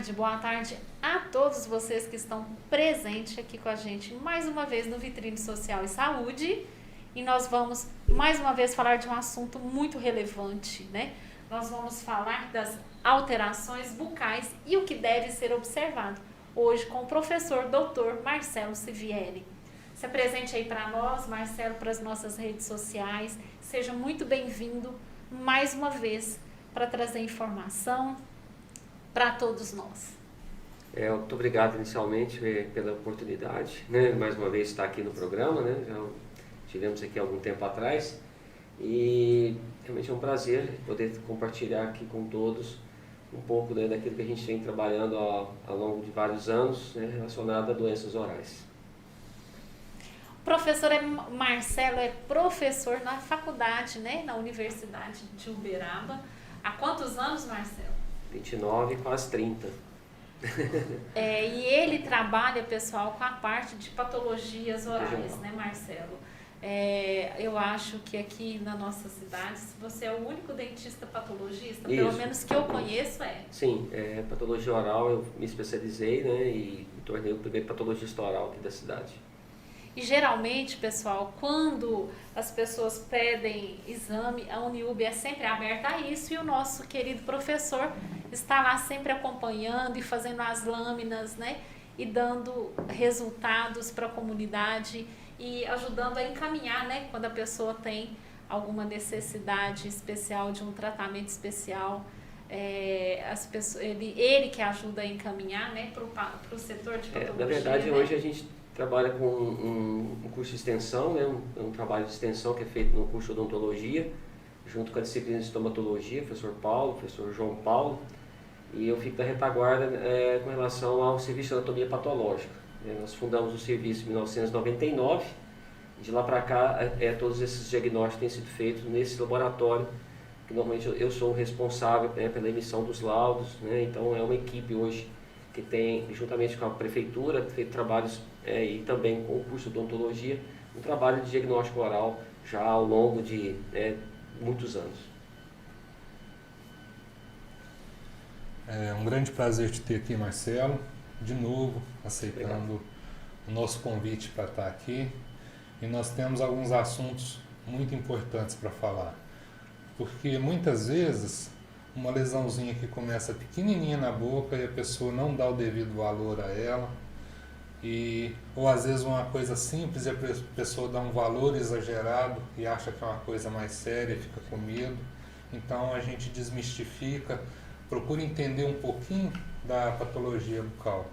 boa tarde a todos vocês que estão presentes aqui com a gente mais uma vez no Vitrine Social e Saúde. E nós vamos mais uma vez falar de um assunto muito relevante, né? Nós vamos falar das alterações bucais e o que deve ser observado. Hoje com o professor Dr. Marcelo Sivieri. Se apresente aí para nós, Marcelo, para as nossas redes sociais. Seja muito bem-vindo mais uma vez para trazer informação para todos nós. Muito obrigado inicialmente pela oportunidade, né? Mais uma vez estar aqui no programa, né? Já tivemos aqui há algum tempo atrás e realmente é um prazer poder compartilhar aqui com todos um pouco, né, daquilo que a gente vem trabalhando ao longo de vários anos, né, relacionado a doenças orais. O professor Marcelo é professor na faculdade, né, na Universidade de Uberaba. Há quantos anos, Marcelo? 29, quase 30. E ele trabalha, pessoal, com a parte de patologias orais, né, Marcelo? Eu acho que aqui na nossa cidade, você é o único dentista patologista, Isso. pelo menos que eu conheço, Sim, patologia oral eu me especializei, né, e me tornei o primeiro patologista oral aqui da cidade. E geralmente, pessoal, quando as pessoas pedem exame, a Uniub é sempre aberta a isso e o nosso querido professor está lá sempre acompanhando e fazendo as lâminas, né? E dando resultados para a comunidade e ajudando a encaminhar, né? Quando a pessoa tem alguma necessidade especial de um tratamento especial, ele que ajuda a encaminhar, né? Para o setor de patologia. Na verdade, né? hoje a gente trabalha com um curso de extensão, né? Um trabalho de extensão que é feito no curso de odontologia, junto com a disciplina de estomatologia, professor Paulo, professor João Paulo, e eu fico na retaguarda com relação ao serviço de anatomia patológica. Nós fundamos o serviço em 1999, e de lá para cá todos esses diagnósticos têm sido feitos nesse laboratório, que normalmente eu sou o responsável pela emissão dos laudos, né? Então é uma equipe hoje que tem, juntamente com a prefeitura, feito trabalhos e também com o curso de odontologia, um trabalho de diagnóstico oral já ao longo de muitos anos. É um grande prazer te ter aqui, Marcelo, de novo aceitando o nosso convite para estar aqui. E nós temos alguns assuntos muito importantes para falar, porque muitas vezes uma lesãozinha que começa pequenininha na boca e a pessoa não dá o devido valor a ela, ou às vezes uma coisa simples e a pessoa dá um valor exagerado e acha que é uma coisa mais séria, fica com medo. Então a gente desmistifica, procura entender um pouquinho da patologia bucal.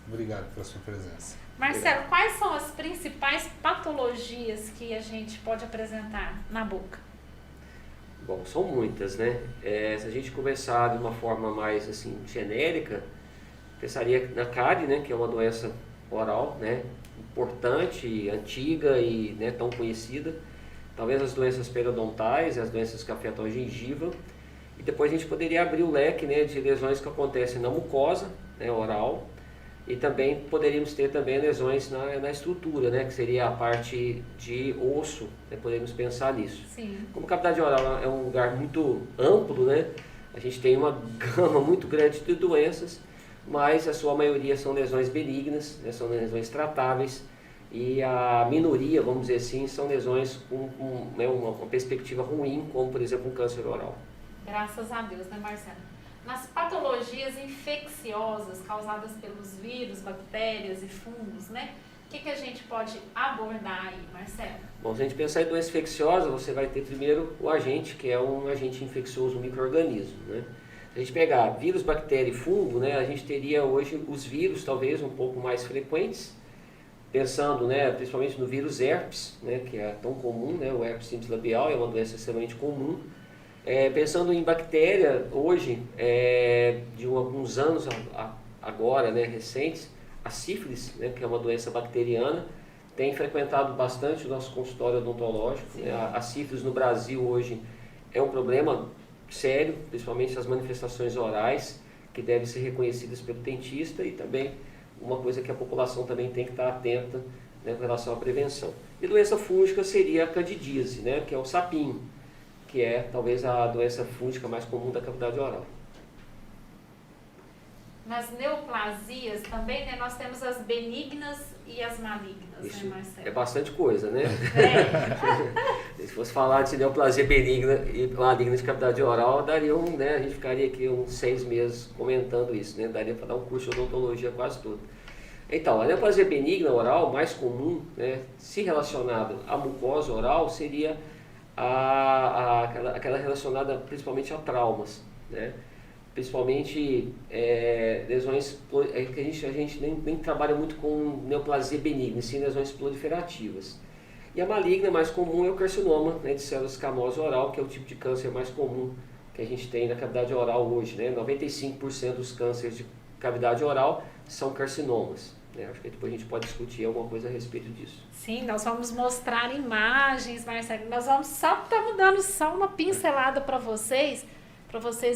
Obrigado pela sua presença. Marcelo, quais são as principais patologias que a gente pode apresentar na boca? Bom, são muitas, né? Se a gente conversar de uma forma mais assim genérica, pensaria na cárie, né, que é uma doença oral, né, importante, antiga e tão conhecida. Talvez as doenças periodontais, as doenças que afetam a gengiva. E depois a gente poderia abrir o leque, né, de lesões que acontecem na mucosa, né, oral. E também poderíamos ter também lesões na estrutura, né, que seria a parte de osso, né, poderíamos pensar nisso. Sim. Como a cavidade oral é um lugar muito amplo, né, a gente tem uma gama muito grande de doenças, mas a sua maioria são lesões benignas, né, são lesões tratáveis, e a minoria, vamos dizer assim, são lesões com uma perspectiva ruim, como por exemplo um câncer oral. Graças a Deus, né, Marcelo? Nas patologias infecciosas causadas pelos vírus, bactérias e fungos, né? O que a gente pode abordar aí, Marcelo? Bom, se a gente pensar em doença infecciosa, você vai ter primeiro o agente, que é um agente infeccioso, um micro-organismo, né? Se a gente pegar vírus, bactéria e fungo, né, a gente teria hoje os vírus talvez um pouco mais frequentes, pensando, né, principalmente no vírus herpes, né, que é tão comum, né, o herpes simples labial é uma doença extremamente comum. Pensando em bactéria, hoje, de alguns anos agora, né, recentes, a sífilis, né, que é uma doença bacteriana, tem frequentado bastante o nosso consultório odontológico. Né? A sífilis no Brasil hoje é um problema sério, principalmente as manifestações orais, que devem ser reconhecidas pelo dentista, e também uma coisa que a população também tem que estar atenta, né, com relação à prevenção. E doença fúngica seria a candidíase, né, que é o sapinho, que é talvez a doença fúngica mais comum da cavidade oral. nas neoplasias também, né, nós temos as benignas e as malignas, Isso né, Marcelo? é bastante coisa, né? É. Se fosse falar de neoplasia benigna e maligna de cavidade oral, daria né, a gente ficaria aqui uns 6 meses comentando isso, né? Daria para dar um curso de odontologia quase todo. Então, a neoplasia benigna oral, mais comum, né, se relacionada à mucosa oral, seria aquela relacionada principalmente a traumas, né? Principalmente lesões que a gente nem trabalha muito com neoplasia benigna, sim lesões proliferativas. E a maligna mais comum é o carcinoma, né, de células escamosas oral, que é o tipo de câncer mais comum que a gente tem na cavidade oral hoje, né? 95% dos cânceres de cavidade oral são carcinomas. Acho que depois a gente pode discutir alguma coisa a respeito disso. Sim, nós vamos mostrar imagens, Marcelo. Nós estamos dando só uma pincelada para vocês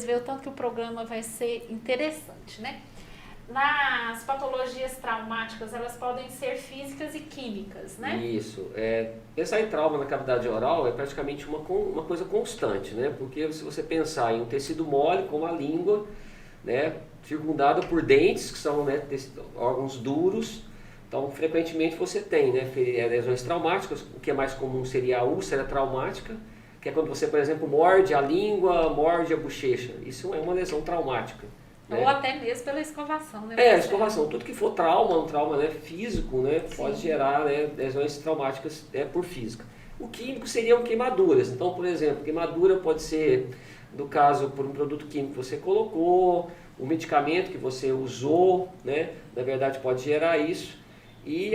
verem o tanto que o programa vai ser interessante, né? Nas patologias traumáticas, elas podem ser físicas e químicas, né? Isso. Pensar em trauma na cavidade oral é praticamente uma coisa constante, né? Porque se você pensar em um tecido mole, como a língua, né, circundada por dentes, que são, né, órgãos duros, então frequentemente você tem, né, lesões traumáticas. O que é mais comum seria a úlcera traumática, que é quando você, por exemplo, morde a língua, morde a bochecha. Isso é uma lesão traumática. Né? Ou até mesmo pela escovação, né? Escovação. Tudo que for trauma, um trauma, né, físico, né, pode gerar, né, lesões traumáticas por física. O químico seriam queimaduras. Então, por exemplo, queimadura pode ser, no caso, por um produto químico que você colocou, um medicamento que você usou, né, na verdade pode gerar isso. E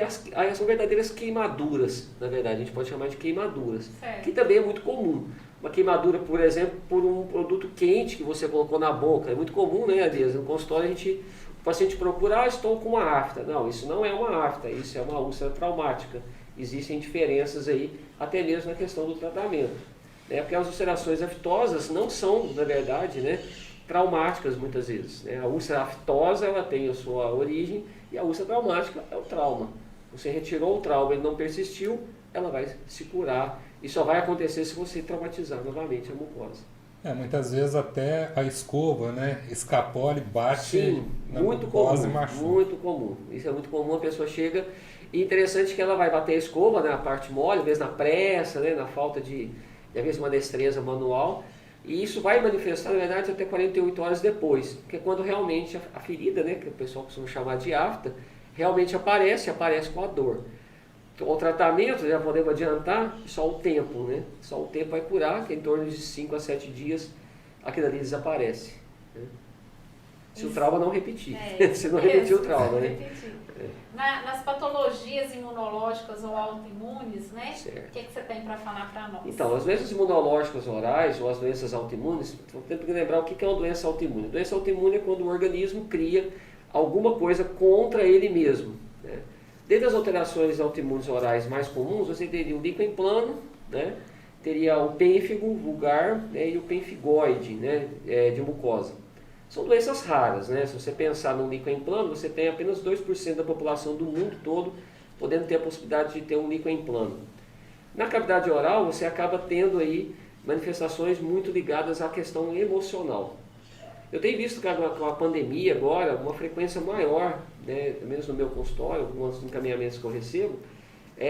são verdadeiras queimaduras, na verdade, a gente pode chamar de queimaduras, que também é muito comum. Uma queimadura, por exemplo, por um produto quente que você colocou na boca, é muito comum, né, Adias? No consultório o paciente procura, estou com uma afta. Não, isso não é uma afta, isso é uma úlcera traumática. Existem diferenças aí, até mesmo na questão do tratamento. Né? Porque as ulcerações aftosas não são, na verdade, né, traumáticas muitas vezes. Né? A úlcera aftosa, ela tem a sua origem, e a úlcera traumática é o trauma. Você retirou o trauma, ele não persistiu, ela vai se curar. E só vai acontecer se você traumatizar novamente a mucosa. Muitas vezes até a escova, né, escapole, bate na mucosa e machuca. Muito comum. Isso é muito comum, a pessoa chega, e interessante que ela vai bater a escova, né, a parte mole, às vezes na pressa, né, na falta de às vezes uma destreza manual, e isso vai manifestar, na verdade, até 48 horas depois, que é quando realmente a ferida, né, que o pessoal costuma chamar de afta, realmente aparece com a dor. O tratamento, já podemos adiantar, só o tempo, né? Só o tempo vai curar, que em torno de 5 a 7 dias aquilo ali desaparece. Né? Se o trauma não repetir. Se não repetir o trauma, né? Nas patologias imunológicas ou autoimunes, né? Certo. O que você tem para falar para nós? Então, as doenças imunológicas orais ou as doenças autoimunes, temos que lembrar o que é uma doença autoimune. A doença autoimune é quando o organismo cria alguma coisa contra ele mesmo. Né? Desde as alterações autoimunes orais mais comuns, você teria o líquen plano, né? Teria o pênfigo vulgar, né? E o pênfigoide, né? De mucosa. São doenças raras, né? Se você pensar no líquen plano, você tem apenas 2% da população do mundo todo podendo ter a possibilidade de ter um líquen plano. Na cavidade oral, você acaba tendo aí manifestações muito ligadas à questão emocional. Eu tenho visto que com a pandemia agora, uma frequência maior, né, menos no meu consultório, alguns encaminhamentos que eu recebo,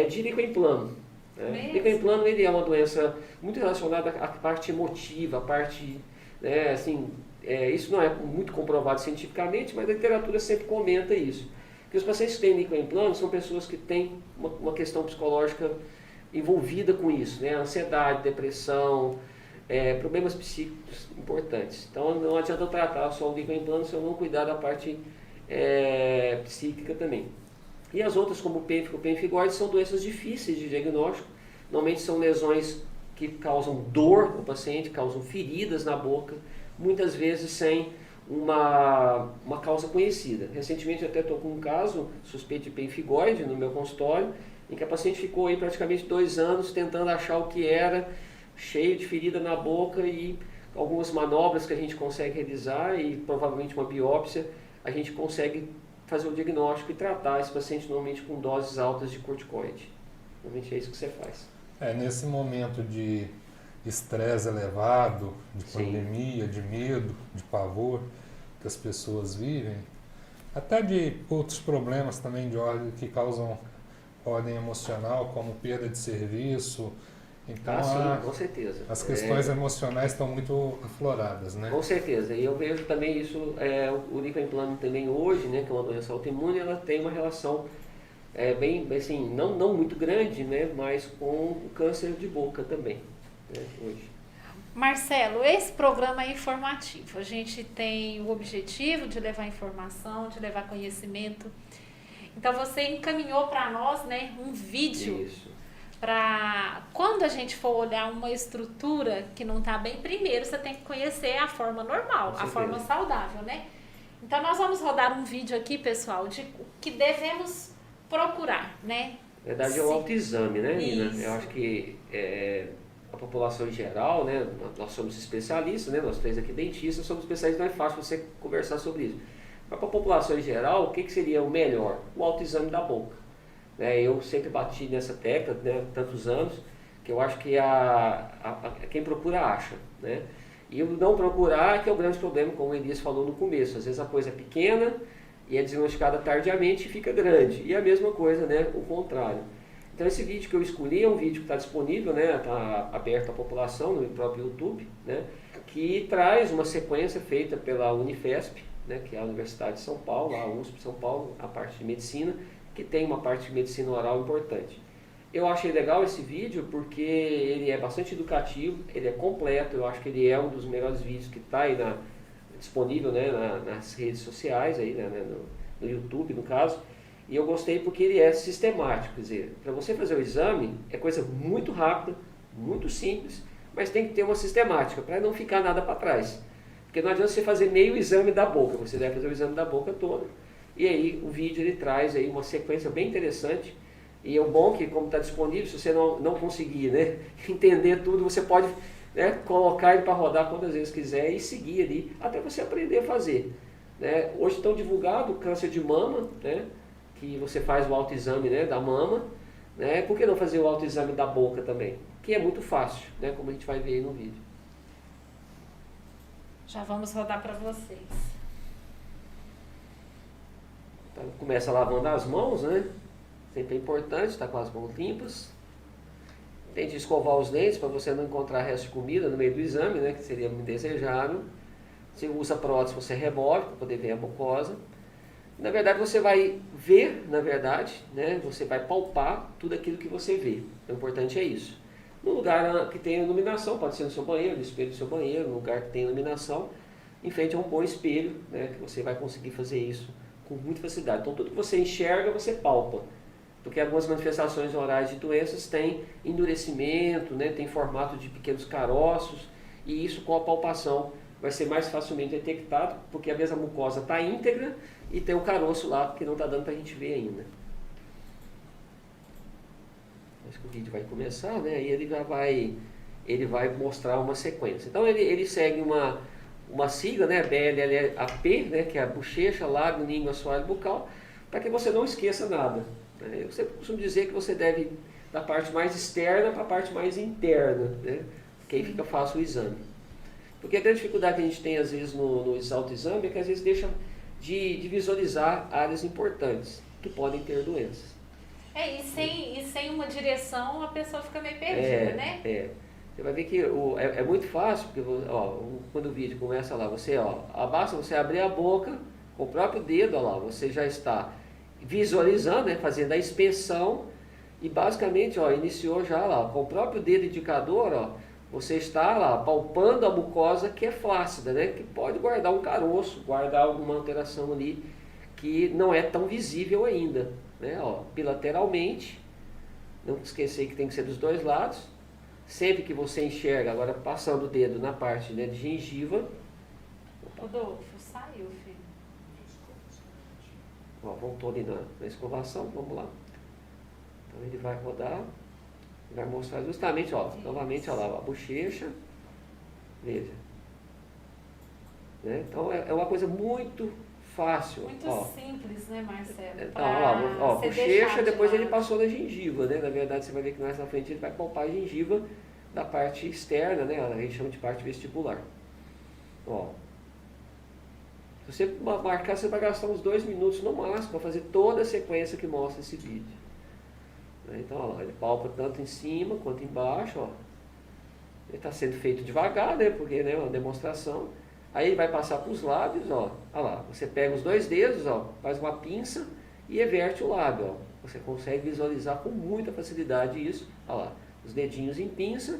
de líquen plano. Né? Líquen plano ele é uma doença muito relacionada à parte emotiva, à parte, né, assim, isso não é muito comprovado cientificamente, mas a literatura sempre comenta isso. Que os pacientes que têm líquen plano são pessoas que têm uma questão psicológica envolvida com isso, né? Ansiedade, depressão, problemas psíquicos importantes. Então não adianta eu tratar só o líquen plano se eu não cuidar da parte psíquica também. E as outras, como o pênfigo e o pênfigoide, são doenças difíceis de diagnóstico. Normalmente são lesões que causam dor no paciente, causam feridas na boca, muitas vezes sem uma causa conhecida. Recentemente eu até estou com um caso suspeito de pênfigoide no meu consultório, em que a paciente ficou aí praticamente 2 anos tentando achar o que era, cheio de ferida na boca, e algumas manobras que a gente consegue realizar e provavelmente uma biópsia, a gente consegue fazer o diagnóstico e tratar esse paciente normalmente com doses altas de corticoide. Normalmente é isso que você faz. Nesse momento de estresse elevado, de pandemia, de medo, de pavor, que as pessoas vivem, até de outros problemas também de ordem que causam ordem emocional, como perda de serviço. Então, sim, com certeza. as questões emocionais estão muito afloradas, né? Com certeza. E eu vejo também isso, o líquido implante também hoje, né, que é uma doença autoimune, ela tem uma relação bem assim, não muito grande, né, mas com o câncer de boca também, né, hoje. Marcelo, esse programa é informativo. A gente tem o objetivo de levar informação, de levar conhecimento. Então você encaminhou para nós, né, um vídeo para quando a gente for olhar uma estrutura que não está bem, primeiro você tem que conhecer a forma normal, a forma saudável, né? Então nós vamos rodar um vídeo aqui, pessoal, de o que devemos procurar, né? Na verdade é o autoexame, né, Nina? Isso. Eu acho que a população em geral, né, nós somos especialistas, né, nós três aqui dentistas somos especialistas, não é fácil você conversar sobre isso. Mas para a população em geral, o que seria o melhor? O autoexame da boca. Eu sempre bati nessa tecla, né, tantos anos, que eu acho que quem procura acha, né? E o não procurar que é o grande problema, como o Elias falou no começo. Às vezes a coisa é pequena e é diagnosticada tardiamente e fica grande. E a mesma coisa, né, o contrário. Então esse vídeo que eu escolhi é um vídeo que está disponível, né, está aberto à população no próprio YouTube, né, que traz uma sequência feita pela Unifesp, né, que é a Universidade de São Paulo, a USP de São Paulo, a parte de medicina, que tem uma parte de medicina oral importante. Eu achei legal esse vídeo porque ele é bastante educativo, ele é completo, eu acho que ele é um dos melhores vídeos que está aí disponível, né, nas redes sociais, aí, né, no YouTube no caso, e eu gostei porque ele é sistemático, quer dizer, para você fazer o exame é coisa muito rápida, muito simples, mas tem que ter uma sistemática para não ficar nada para trás. Porque não adianta você fazer meio exame da boca, você deve fazer o exame da boca toda. E aí o vídeo ele traz aí uma sequência bem interessante. E é o bom que, como está disponível, se você não conseguir, né, entender tudo, você pode, né, colocar ele para rodar quantas vezes quiser e seguir ali, até você aprender a fazer. Né? Hoje estão divulgado o câncer de mama, né, que você faz o autoexame, né, da mama. Né? Por que não fazer o autoexame da boca também? Que é muito fácil, né, como a gente vai ver aí no vídeo. Já vamos rodar para vocês. Então, começa lavando as mãos, né? Sempre é importante estar com as mãos limpas. Tente escovar os dentes para você não encontrar resto de comida no meio do exame, né? Que seria muito indesejável. Você usa prótese, você remove para poder ver a mucosa. Na verdade, você vai ver, na verdade, né? Você vai palpar tudo aquilo que você vê. O importante é isso. No lugar que tem iluminação, pode ser no seu banheiro, no espelho do seu banheiro, no lugar que tem iluminação, em frente a um bom espelho, né? Que você vai conseguir fazer isso com muita facilidade. Então, tudo que você enxerga, você palpa. Porque algumas manifestações orais de doenças têm endurecimento, né, tem formato de pequenos caroços, e isso com a palpação vai ser mais facilmente detectado, porque a mesma mucosa está íntegra e tem um caroço lá que não está dando para a gente ver ainda. Acho que o vídeo vai começar, né, e ele vai mostrar uma sequência. Então ele segue uma sigla, né, BLLAP, né, que é a bochecha, lábio, língua, assoalho bucal, para que você não esqueça nada. Eu sempre costumo dizer que você deve ir da parte mais externa para a parte mais interna, né? Porque aí fica fácil o exame. Porque a grande dificuldade que a gente tem às vezes no autoexame é que às vezes deixa de visualizar áreas importantes que podem ter doenças. E sem uma direção a pessoa fica meio perdida, né? Você vai ver que é muito fácil, porque quando o vídeo começa lá, basta você abrir a boca com o próprio dedo, você já está visualizando, né, fazendo a inspeção e basicamente iniciou já lá, com o próprio dedo indicador, você está lá palpando a mucosa que é flácida, né, que pode guardar um caroço, guardar alguma alteração ali que não é tão visível ainda, né, bilateralmente, não esquecer que tem que ser dos dois lados, sempre que você enxerga, agora passando o dedo na parte, né, de gengiva. Rodolfo, saiu, filho. Voltou ali na escovação, vamos lá. Então ele vai rodar, vai mostrar justamente, novamente, lá, a bochecha, veja. Né? Então é uma coisa muito fácil. Muito simples, né, Marcelo? Então, bochecha, depois ele passou na gengiva, né? Na verdade, você vai ver que mais na frente ele vai palpar a gengiva da parte externa, né? A gente chama de parte vestibular. Se Se você marcar, você vai gastar uns 2 minutos no máximo para fazer toda a sequência que mostra esse vídeo. Então, olha lá, ele palpa tanto em cima quanto embaixo, ó. Ele está sendo feito devagar, né? Porque né, é uma demonstração. Aí ele vai passar para os lábios, ó. Olha lá, você pega os 2 dedos, ó, faz uma pinça e everte o lábio, ó. Você consegue visualizar com muita facilidade isso. Olha lá, os dedinhos em pinça.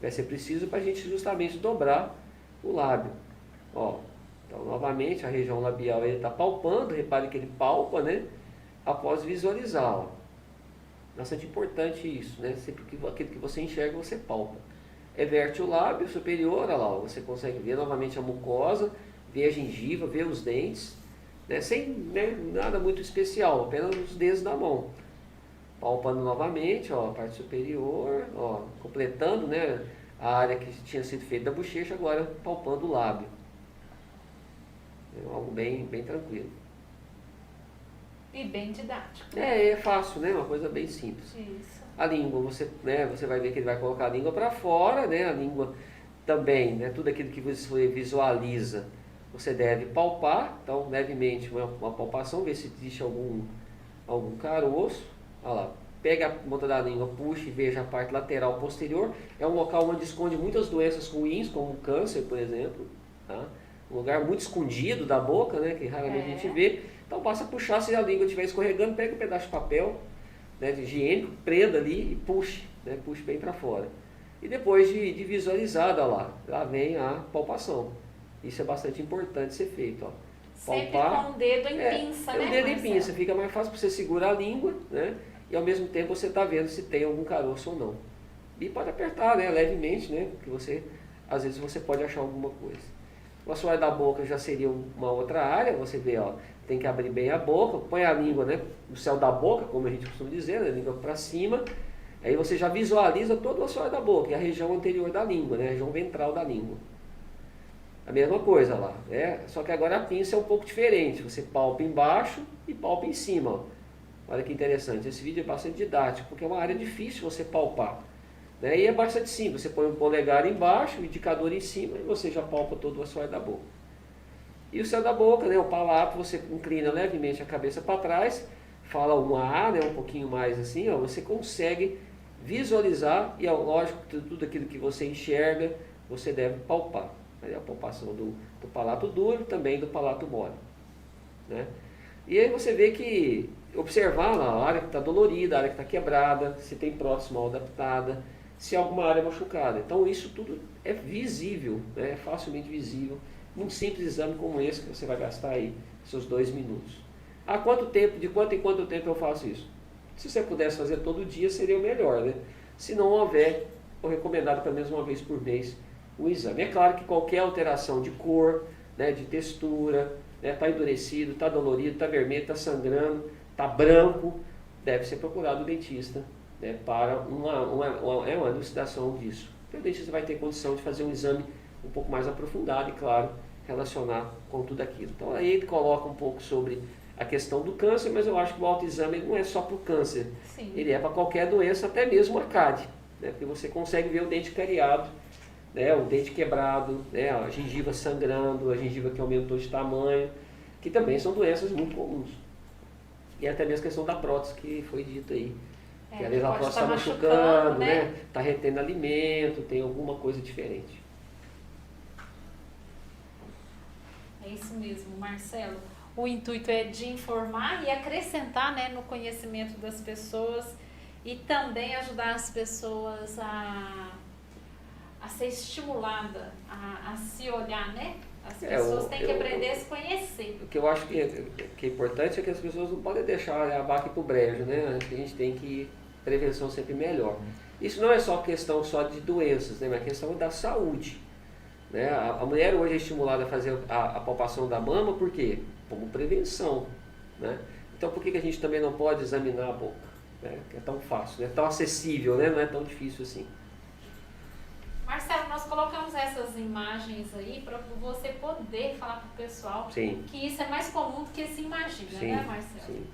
Vai ser preciso para a gente justamente dobrar o lábio. Ó, então, novamente, a região labial ele está palpando. Repare que ele palpa, né? Após visualizar, ó. Bastante importante isso, né? Sempre que aquilo que você enxerga, você palpa. Everte o lábio superior, olha lá, você consegue ver novamente a mucosa, ver a gengiva, ver os dentes, né? Sem né, nada muito especial, apenas os dedos da mão. Palpando novamente, ó, a parte superior, ó, completando né, a área que tinha sido feita da bochecha, agora palpando o lábio. É algo bem tranquilo. E bem didático. É fácil, né? Uma coisa bem simples. Isso. A língua, você vai ver que ele vai colocar a língua para fora, né? A língua também, né? Tudo aquilo que você visualiza, você deve palpar. Então, levemente, uma palpação, ver se existe algum caroço. Olha lá, pega a ponta da língua, puxa e veja a parte lateral posterior. É um local onde esconde muitas doenças ruins, como o câncer, por exemplo. Tá? Um lugar muito escondido da boca, né? Que raramente a gente vê. Então, basta puxar, se a língua estiver escorregando, pega um pedaço de papel, né, de higiênico, prenda ali e puxe, né, puxe bem para fora. E depois de visualizada lá vem a palpação. Isso é bastante importante ser feito. Ó. Sempre Palpar, com o dedo em pinça, né? O dedo em Marcelo? pinça, fica mais fácil para você segurar a língua, né, e ao mesmo tempo você está vendo se tem algum caroço ou não. E pode apertar, né, levemente, né, porque às vezes você pode achar alguma coisa. O assoalho da boca já seria uma outra área, você vê, ó, tem que abrir bem a boca, põe a língua né, no céu da boca, como a gente costuma dizer, né, a língua para cima, aí você já visualiza todo o assoalho da boca, e a região anterior da língua, né, a região ventral da língua. A mesma coisa lá, né, só que agora a pinça é um pouco diferente, você palpa embaixo e palpa em cima. Ó. Olha que interessante, esse vídeo é bastante didático, porque é uma área difícil você palpar. Né, e é bastante simples, você põe o polegar embaixo, o indicador em cima, e você já palpa todo o assoalho da boca. E o céu da boca, né, o palato, você inclina levemente a cabeça para trás, fala um A, né, um pouquinho mais assim, ó, você consegue visualizar e, lógico, tudo aquilo que você enxerga, você deve palpar. Aí a palpação do palato duro, também do palato mole. Né? E aí você vê que, observar lá, a área que está dolorida, a área que está quebrada, se tem prótese mal adaptada, se há alguma área machucada. Então isso tudo é visível, né, é facilmente visível. Um simples exame como esse que você vai gastar aí seus 2 minutos. Há quanto tempo, de quanto em quanto tempo eu faço isso? Se você pudesse fazer todo dia, seria o melhor, né? Se não houver, eu recomendado pelo menos uma vez por mês o exame. É claro que qualquer alteração de cor, né, de textura, está endurecido, está dolorido, está vermelho, está sangrando, está branco, deve ser procurado o dentista, né, para uma elucidação disso. Então, o dentista vai ter condição de fazer um exame um pouco mais aprofundado e, claro, relacionar com tudo aquilo. Então aí ele coloca um pouco sobre a questão do câncer, mas eu acho que o autoexame não é só para o câncer. Sim. Ele é para qualquer doença, até mesmo a CAD, né? Porque você consegue ver o dente cariado, né? O dente quebrado, né? A gengiva sangrando, a gengiva que aumentou de tamanho, que também são doenças muito comuns. E até mesmo a questão da prótese que foi dito aí. Que às vezes a prótese está machucando, né? Está retendo alimento, tem alguma coisa diferente. É isso mesmo, Marcelo. O intuito é de informar e acrescentar, né, no conhecimento das pessoas e também ajudar as pessoas a ser estimulada, a se olhar, né? As pessoas têm que aprender a se conhecer. O que eu acho que é importante é que as pessoas não podem deixar a vaca ir pro brejo, né? A gente tem que prevenção sempre melhor. Isso não é só questão só de doenças, né? Mas é questão da saúde. Né? A mulher hoje é estimulada a fazer a palpação da mama, por quê? Como prevenção. Né? Então por que a gente também não pode examinar a boca? Né? Que é tão fácil, é tão acessível, né? Não é tão difícil assim. Marcelo, nós colocamos essas imagens aí para você poder falar para o pessoal Sim. que isso é mais comum do que se imagina, Sim, né, Marcelo? Sim.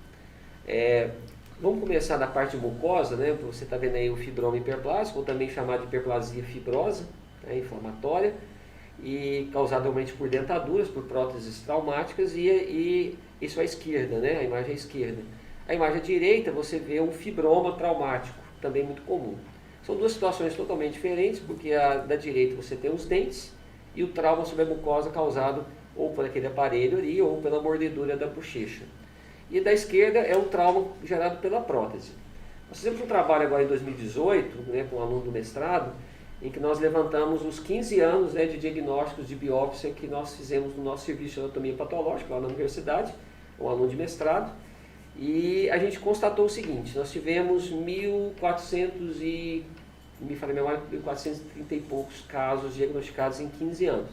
Vamos começar da parte mucosa, né? Você está vendo aí o fibroma hiperplásico, ou também chamado de hiperplasia fibrosa, né? Inflamatória. e causado normalmente por dentaduras, por próteses traumáticas, e isso à esquerda, né? A imagem à esquerda. A imagem à direita você vê um fibroma traumático, também muito comum. São duas situações totalmente diferentes, porque a da direita você tem os dentes e o trauma sobre a mucosa causado ou por aquele aparelho ali ou pela mordedura da bochecha. E da esquerda é o trauma gerado pela prótese. Nós fizemos um trabalho agora em 2018, né, com um aluno do mestrado, em que nós levantamos os 15 anos, né, de diagnósticos de biópsia que nós fizemos no nosso serviço de anatomia patológica lá na universidade, um aluno de mestrado, e a gente constatou o seguinte: nós tivemos 1.400 e, me falei a memória, 1.430 e poucos casos diagnosticados em 15 anos.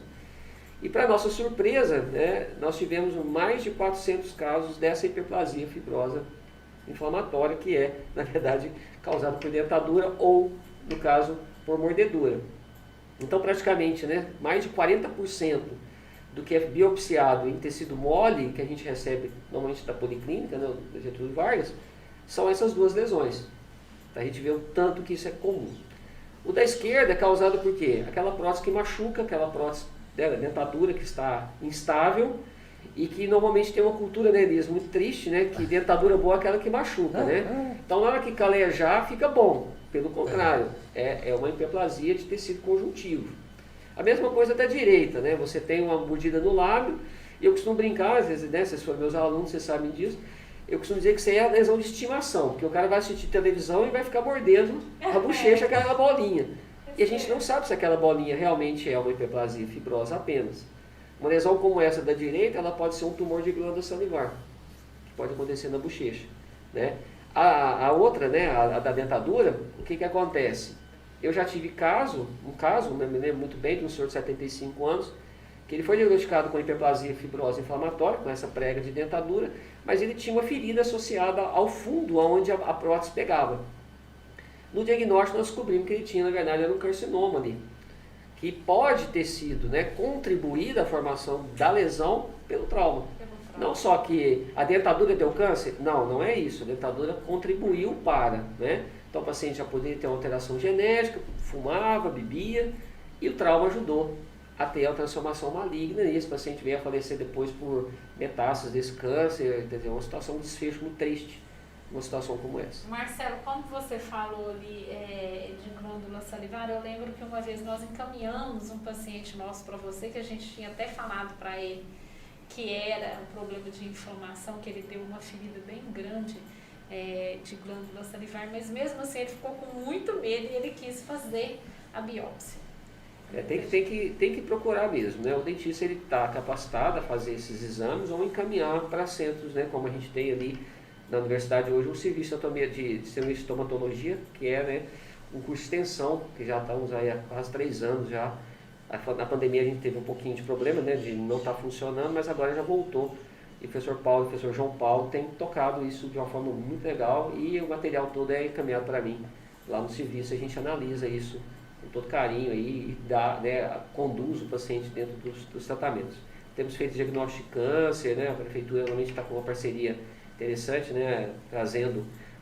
E para nossa surpresa, né, nós tivemos mais de 400 casos dessa hiperplasia fibrosa inflamatória, que é, na verdade, causada por dentadura ou, no caso, por mordedura. Então, praticamente, né, mais de 40% do que é biopsiado em tecido mole, que a gente recebe normalmente da policlínica, né, da Getúlio Vargas, são essas duas lesões. A gente vê o tanto que isso é comum. O da esquerda é causado por quê? Aquela prótese que machuca, aquela prótese da dentadura que está instável e que normalmente tem uma cultura, né, Elias, muito triste, né, que dentadura boa é aquela que machuca, né? Então, na hora que calejar, fica bom. Pelo contrário, é uma hiperplasia de tecido conjuntivo. A mesma coisa da direita, né? Você tem uma mordida no lábio, e eu costumo brincar, às vezes, né, vocês foram meus alunos, vocês sabem disso, eu costumo dizer que isso aí é a lesão de estimação, porque o cara vai assistir televisão e vai ficar mordendo a bochecha, aquela bolinha. E a gente não sabe se aquela bolinha realmente é uma hiperplasia fibrosa apenas. Uma lesão como essa da direita, ela pode ser um tumor de glândula salivar, que pode acontecer na bochecha, né? A outra, né, a da dentadura, o que acontece? Eu já tive um caso, me lembro muito bem, de um senhor de 75 anos, que ele foi diagnosticado com hiperplasia fibrosa inflamatória, com essa prega de dentadura, mas ele tinha uma ferida associada ao fundo, onde a prótese pegava. No diagnóstico nós descobrimos que ele tinha, na verdade, era um carcinoma ali, que pode ter sido, né, contribuída à formação da lesão pelo trauma. Não só que a dentadura deu câncer, não é isso, a dentadura contribuiu para, né? Então o paciente já poderia ter uma alteração genética, fumava, bebia, e o trauma ajudou a ter a transformação maligna, e esse paciente veio a falecer depois por metástases desse câncer, entendeu? Uma situação de desfecho muito triste, uma situação como essa. Marcelo, quando você falou ali de glândula salivar, eu lembro que uma vez nós encaminhamos um paciente nosso para você, que a gente tinha até falado para ele que era um problema de inflamação, que ele deu uma ferida bem grande de glândula salivar, mas mesmo assim ele ficou com muito medo e ele quis fazer a biópsia. Tem que procurar mesmo, né? O dentista ele está capacitado a fazer esses exames ou encaminhar para centros, né? Como a gente tem ali na universidade hoje um serviço de serviço de estomatologia, que é, né, um curso de extensão, que já estamos aí há quase 3 anos já. Na pandemia a gente teve um pouquinho de problema, né, de não estar funcionando, mas agora já voltou. E o professor Paulo e o professor João Paulo têm tocado isso de uma forma muito legal e o material todo é encaminhado para mim. Lá no serviço a gente analisa isso com todo carinho aí, e dá, né, conduz o paciente dentro dos tratamentos. Temos feito diagnóstico de câncer, né, a prefeitura normalmente está com uma parceria interessante, né,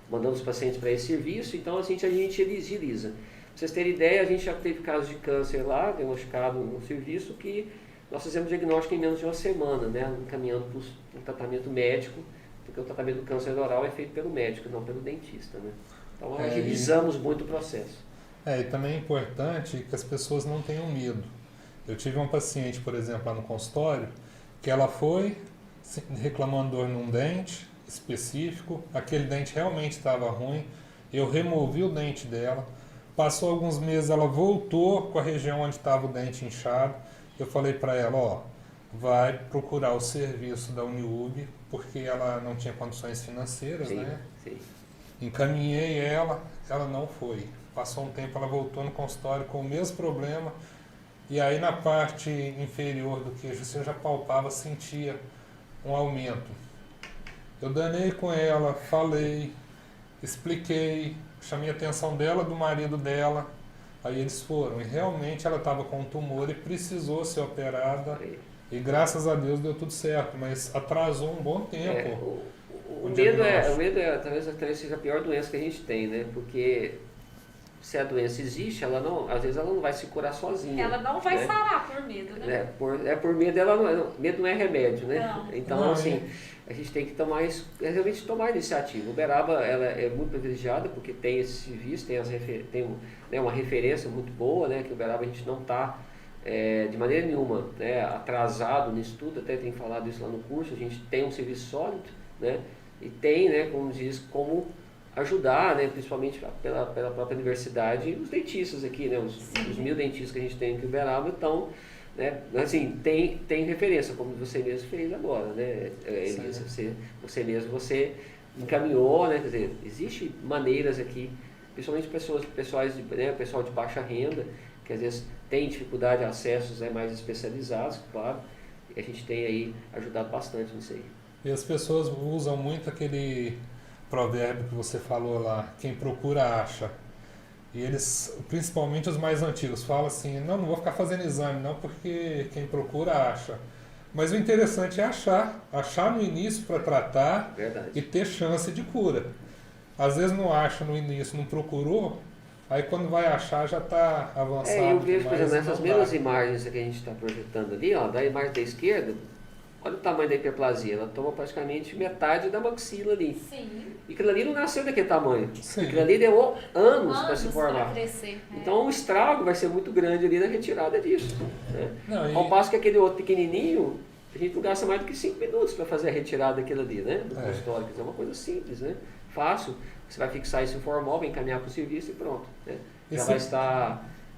mandando os pacientes para esse serviço, então a gente agiliza. Para vocês terem ideia, a gente já teve casos de câncer lá, diagnosticado no serviço, que nós fizemos diagnóstico em menos de uma semana, né, encaminhando para um tratamento médico, porque o tratamento do câncer oral é feito pelo médico, não pelo dentista, né? Então agilizamos muito o processo. E também é importante que as pessoas não tenham medo. Eu tive uma paciente, por exemplo, lá no consultório, que ela foi reclamando dor num dente específico, aquele dente realmente estava ruim, eu removi o dente dela. Passou alguns meses, ela voltou com a região onde estava o dente inchado. Eu falei para ela, vai procurar o serviço da Uniub, porque ela não tinha condições financeiras, né? Sim. Encaminhei ela não foi. Passou um tempo, ela voltou no consultório com o mesmo problema. E aí na parte inferior do queijo, você já palpava, sentia um aumento. Eu danei com ela, falei, expliquei, chamei a atenção dela, do marido dela, aí eles foram, e realmente ela estava com um tumor e precisou ser operada, e graças a Deus deu tudo certo, mas atrasou um bom tempo. O medo talvez seja a pior doença que a gente tem, né? Porque se a doença existe, ela não, às vezes ela não vai se curar sozinha. Ela não vai né? sarar por medo, né? Por medo, medo não é remédio, né? Não. Então, Não, assim, a gente tem que realmente tomar iniciativa. Uberaba, ela é muito privilegiada porque tem esse serviço, tem uma referência muito boa, né? Que Uberaba a gente não está de maneira nenhuma, né, atrasado nisso tudo, até tem falado isso lá no curso, a gente tem um serviço sólido, né? E tem, né, como diz, como ajudar, né, principalmente pela própria universidade, os dentistas aqui, né, os 1.000 dentistas que a gente tem aqui em Uberaba, então, né, assim, tem referência, como você mesmo fez agora, né, Elisa, você mesmo encaminhou, né, quer dizer, existem maneiras aqui, principalmente pessoal de baixa renda, que às vezes tem dificuldade de acessos mais especializados, claro, e a gente tem aí ajudado bastante nisso aí. E as pessoas usam muito aquele provérbio que você falou lá, quem procura acha. E eles, principalmente os mais antigos, falam assim, não vou ficar fazendo exame não, porque quem procura acha. Mas o interessante é achar no início para tratar. Verdade. E ter chance de cura. Às vezes não acha no início, não procurou, aí quando vai achar já está avançado. Eu vejo, por exemplo, demais, nessas mesmas imagens que a gente está projetando ali, ó, da imagem da esquerda, olha o tamanho da hiperplasia, ela toma praticamente metade da maxila ali. Sim. E aquilo ali não nasceu daquele tamanho. Sim. Aquilo ali deu anos para se Pra formar. crescer. Então o estrago vai ser muito grande ali na retirada disso. Né? Não, Ao passo que aquele outro pequenininho, a gente não gasta mais do que 5 minutos para fazer a retirada daquilo ali, né? Do consultório, quer dizer, é uma coisa simples, né? Fácil. Você vai fixar isso em formal, vai encaminhar para o serviço e pronto. Né? Já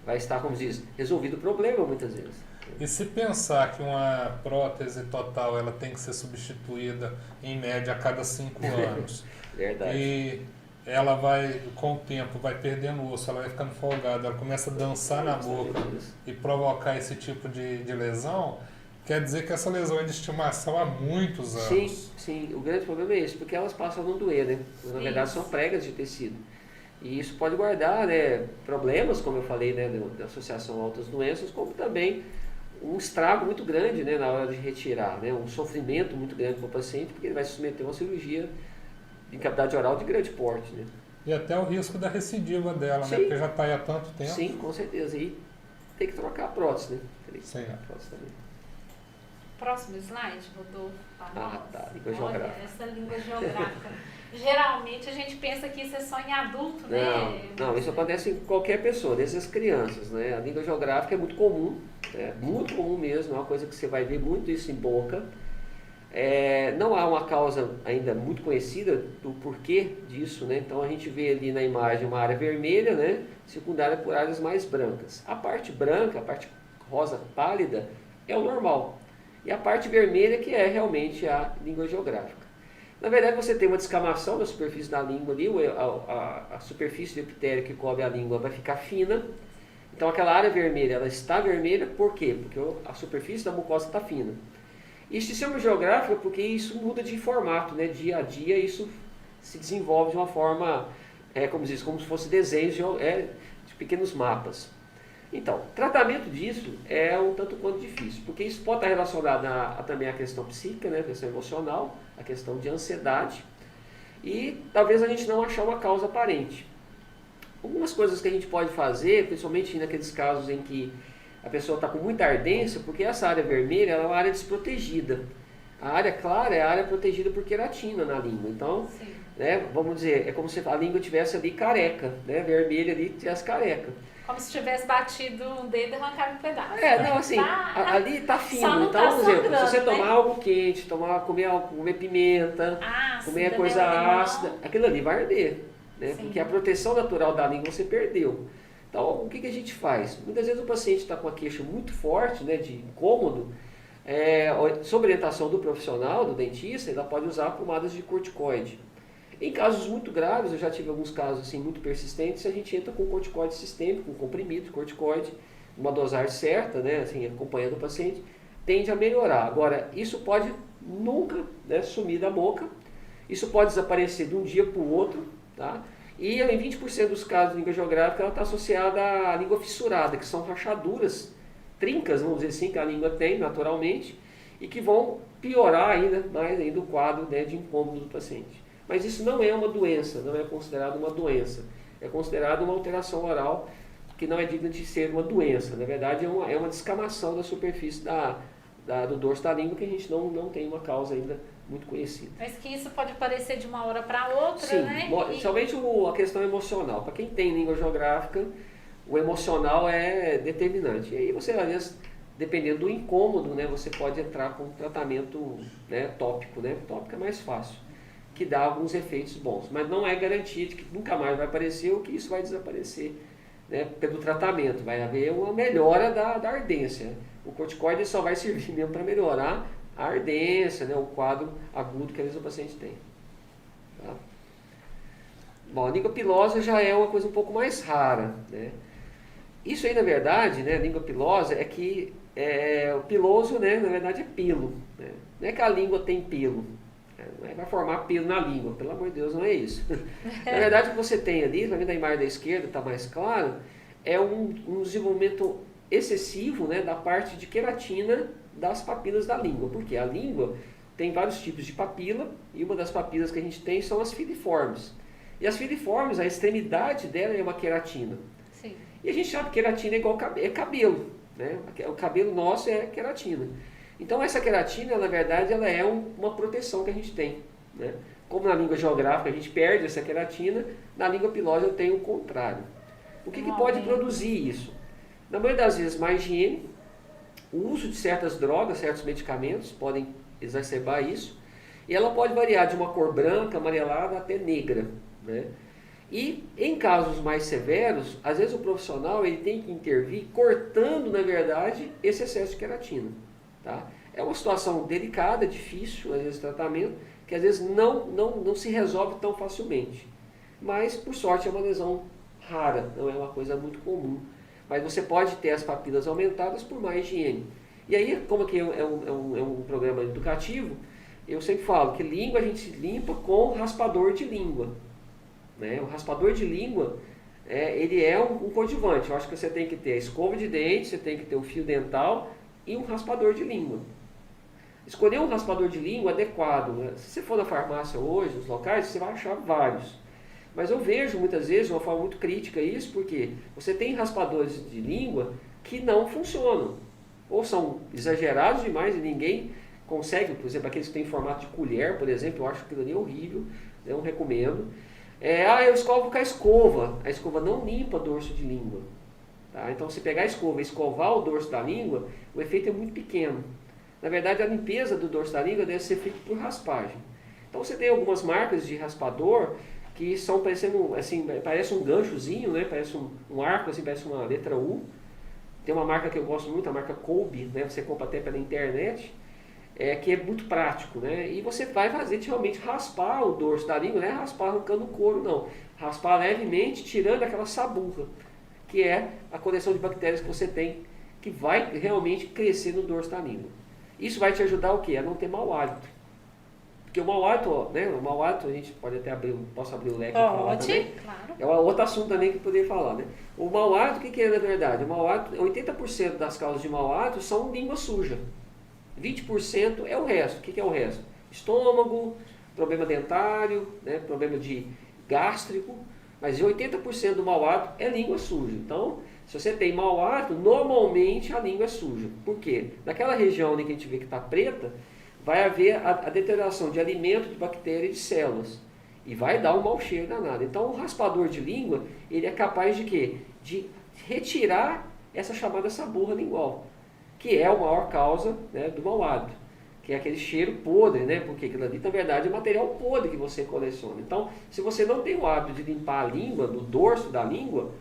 vai estar, como diz, resolvido o problema muitas vezes. E se pensar que uma prótese total ela tem que ser substituída em média a cada 5 anos, Verdade. e ela vai, com o tempo, vai perdendo osso, ela vai ficando folgada, ela começa a dançar na boca e provocar esse tipo de lesão, quer dizer que essa lesão é de estimação há muitos anos. Sim. O grande problema é esse, porque elas passam a não doer, né? Na verdade são pregas de tecido. E isso pode guardar, né, problemas, como eu falei, né, da associação a outras doenças, como também um estrago muito grande, né, na hora de retirar, né, um sofrimento muito grande para o paciente, porque ele vai se submeter a uma cirurgia de cavidade oral de grande porte. Né? E até o risco da recidiva dela, né, porque já está aí há tanto tempo. Sim, com certeza. E tem que trocar a prótese, né? Tem que Sim. trocar a prótese também. Próximo slide, Rodolfo. Tá. Língua Olha, geográfica. essa língua geográfica. Geralmente a gente pensa que isso é só em adulto, né? Não, isso acontece em qualquer pessoa, desde as crianças, né? A língua geográfica é muito comum mesmo, é uma coisa que você vai ver muito isso em boca. Não há uma causa ainda muito conhecida do porquê disso, né? Então a gente vê ali na imagem uma área vermelha, né? Secundária por áreas mais brancas. A parte branca, a parte rosa pálida, é o normal. E a parte vermelha que é realmente a língua geográfica. Na verdade, você tem uma descamação da superfície da língua ali, a superfície do epitélio que cobre a língua vai ficar fina. Então, aquela área vermelha, ela está vermelha, por quê? Porque a superfície da mucosa está fina. E sistema geográfico é porque isso muda de formato, né? Dia a dia isso se desenvolve de uma forma, como se fosse desenhos de pequenos mapas. Então, tratamento disso é um tanto quanto difícil, porque isso pode estar relacionado também à questão psíquica, né, a questão emocional, a questão de ansiedade, e talvez a gente não achar uma causa aparente. Algumas coisas que a gente pode fazer, principalmente naqueles casos em que a pessoa está com muita ardência, porque essa área vermelha ela é uma área desprotegida. A área clara é a área protegida por queratina na língua. Então, né, vamos dizer, é como se a língua tivesse ali careca, né, vermelha ali tivesse careca. Como se tivesse batido um dedo e arrancado um pedaço. Ali está fino. Então, tá por exemplo, se você né? tomar algo quente, comer pimenta, comer coisa ácida, aquilo ali vai arder. Né? Porque a proteção natural da língua você perdeu. Então, o que a gente faz? Muitas vezes o paciente está com a queixa muito forte, né, de incômodo, sob orientação do profissional, do dentista, ele pode usar pomadas de corticoide. Em casos muito graves, eu já tive alguns casos assim, muito persistentes, a gente entra com corticoide sistêmico, com comprimido de corticoide, uma dosagem certa, né, assim, acompanhando o paciente, tende a melhorar. Agora, isso pode nunca, né, sumir da boca, isso pode desaparecer de um dia para o outro, tá? E em 20% dos casos de língua geográfica, ela está associada à língua fissurada, que são rachaduras, trincas, vamos dizer assim, que a língua tem naturalmente, e que vão piorar ainda mais ainda o quadro, né, de incômodo do paciente. Mas isso não é uma doença, não é considerado uma doença. é considerado uma alteração oral que não é digna de ser uma doença. Na verdade, é uma descamação da superfície do dorso da língua que a gente não tem uma causa ainda muito conhecida. Mas que isso pode aparecer de uma hora para outra, Sim, né? somente a questão emocional. Para quem tem língua geográfica, o emocional é determinante. E aí você, às vezes, dependendo do incômodo, né, você pode entrar com um tratamento, né, tópico. Né? Tópico é mais fácil, que dá alguns efeitos bons. Mas não é garantia de que nunca mais vai aparecer ou que isso vai desaparecer, né, pelo tratamento. Vai haver uma melhora da ardência. O corticoide só vai servir mesmo para melhorar a ardência, né, o quadro agudo que às vezes o paciente tem. Tá? Bom, a língua pilosa já é uma coisa um pouco mais rara. Né? Isso aí, na verdade, né, a língua pilosa é que o piloso, né, na verdade, é pelo. Né? Não é que a língua tem pelo. Não é vai formar pelo na língua, pelo amor de Deus, não é isso. Na verdade, o que você tem ali, vai ver da imagem da esquerda, está mais claro, é um desenvolvimento excessivo, né, da parte de queratina das papilas da língua. Porque a língua tem vários tipos de papila e uma das papilas que a gente tem são as filiformes. E as filiformes, a extremidade dela é uma queratina. Sim. E a gente sabe que queratina é igual cabelo. Né? O cabelo nosso é queratina. Então essa queratina, na verdade, ela é uma proteção que a gente tem. Né? Como na língua geográfica a gente perde essa queratina, na língua pilosa eu tenho o contrário. O que pode produzir isso? Na maioria das vezes, má higiene, o uso de certas drogas, certos medicamentos podem exacerbar isso. E ela pode variar de uma cor branca, amarelada até negra. Né? E em casos mais severos, às vezes o profissional ele tem que intervir cortando, na verdade, esse excesso de queratina. Tá? É uma situação delicada, difícil, às vezes, o tratamento, que às vezes não se resolve tão facilmente. Mas, por sorte, é uma lesão rara, não é uma coisa muito comum. Mas você pode ter as papilas aumentadas por má higiene. E aí, como aqui é um programa educativo, eu sempre falo que língua a gente limpa com raspador de língua. Né? O raspador de língua, ele é um coadjuvante. Eu acho que você tem que ter a escova de dente, você tem que ter o fio dental e um raspador de língua. Escolher um raspador de língua adequado. Né? Se você for na farmácia hoje, nos locais, você vai achar vários. Mas eu vejo muitas vezes, de uma forma muito crítica, isso porque você tem raspadores de língua que não funcionam. Ou são exagerados demais e ninguém consegue, por exemplo, aqueles que têm formato de colher, por exemplo, eu acho aquilo ali horrível, eu não recomendo. Eu escovo com a escova não limpa dorso de língua. Tá? Então, se pegar a escova e escovar o dorso da língua, o efeito é muito pequeno. Na verdade, a limpeza do dorso da língua deve ser feita por raspagem. Então, você tem algumas marcas de raspador que são parecendo, assim, parece um ganchozinho, né? Parece um arco, assim, parece uma letra U. Tem uma marca que eu gosto muito, a marca Colby, né? Você compra até pela internet, que é muito prático, né? E você vai fazer realmente raspar o dorso da língua, não é raspar arrancando o couro, não. Raspar levemente, tirando aquela saburra, que é a coleção de bactérias que você tem, que vai realmente crescer no dorso da língua. Isso vai te ajudar o quê? A não ter mau hálito. Porque o mau hálito, né? O mau hálito, a gente pode até posso abrir o leque e falar também. Claro. É outro assunto também que eu poderia falar, né? O mau hálito, o que é na verdade? O mau hálito, 80% das causas de mau hálito são língua suja. 20% é o resto. O que é o resto? Estômago, problema dentário, né? Problema de gástrico. Mas 80% do mau hálito é língua suja. Então, se você tem mau hálito, normalmente a língua é suja. Por quê? Naquela região ali que a gente vê que está preta, vai haver a deterioração de alimento, de bactéria e de células. E vai dar um mau cheiro danado. Então, o raspador de língua, ele é capaz de quê? De retirar essa chamada saburra lingual, que é a maior causa, né, do mau hálito, que é aquele cheiro podre, né? Porque aquilo ali, na verdade, é material podre que você coleciona. Então, se você não tem o hábito de limpar a língua, do dorso da língua,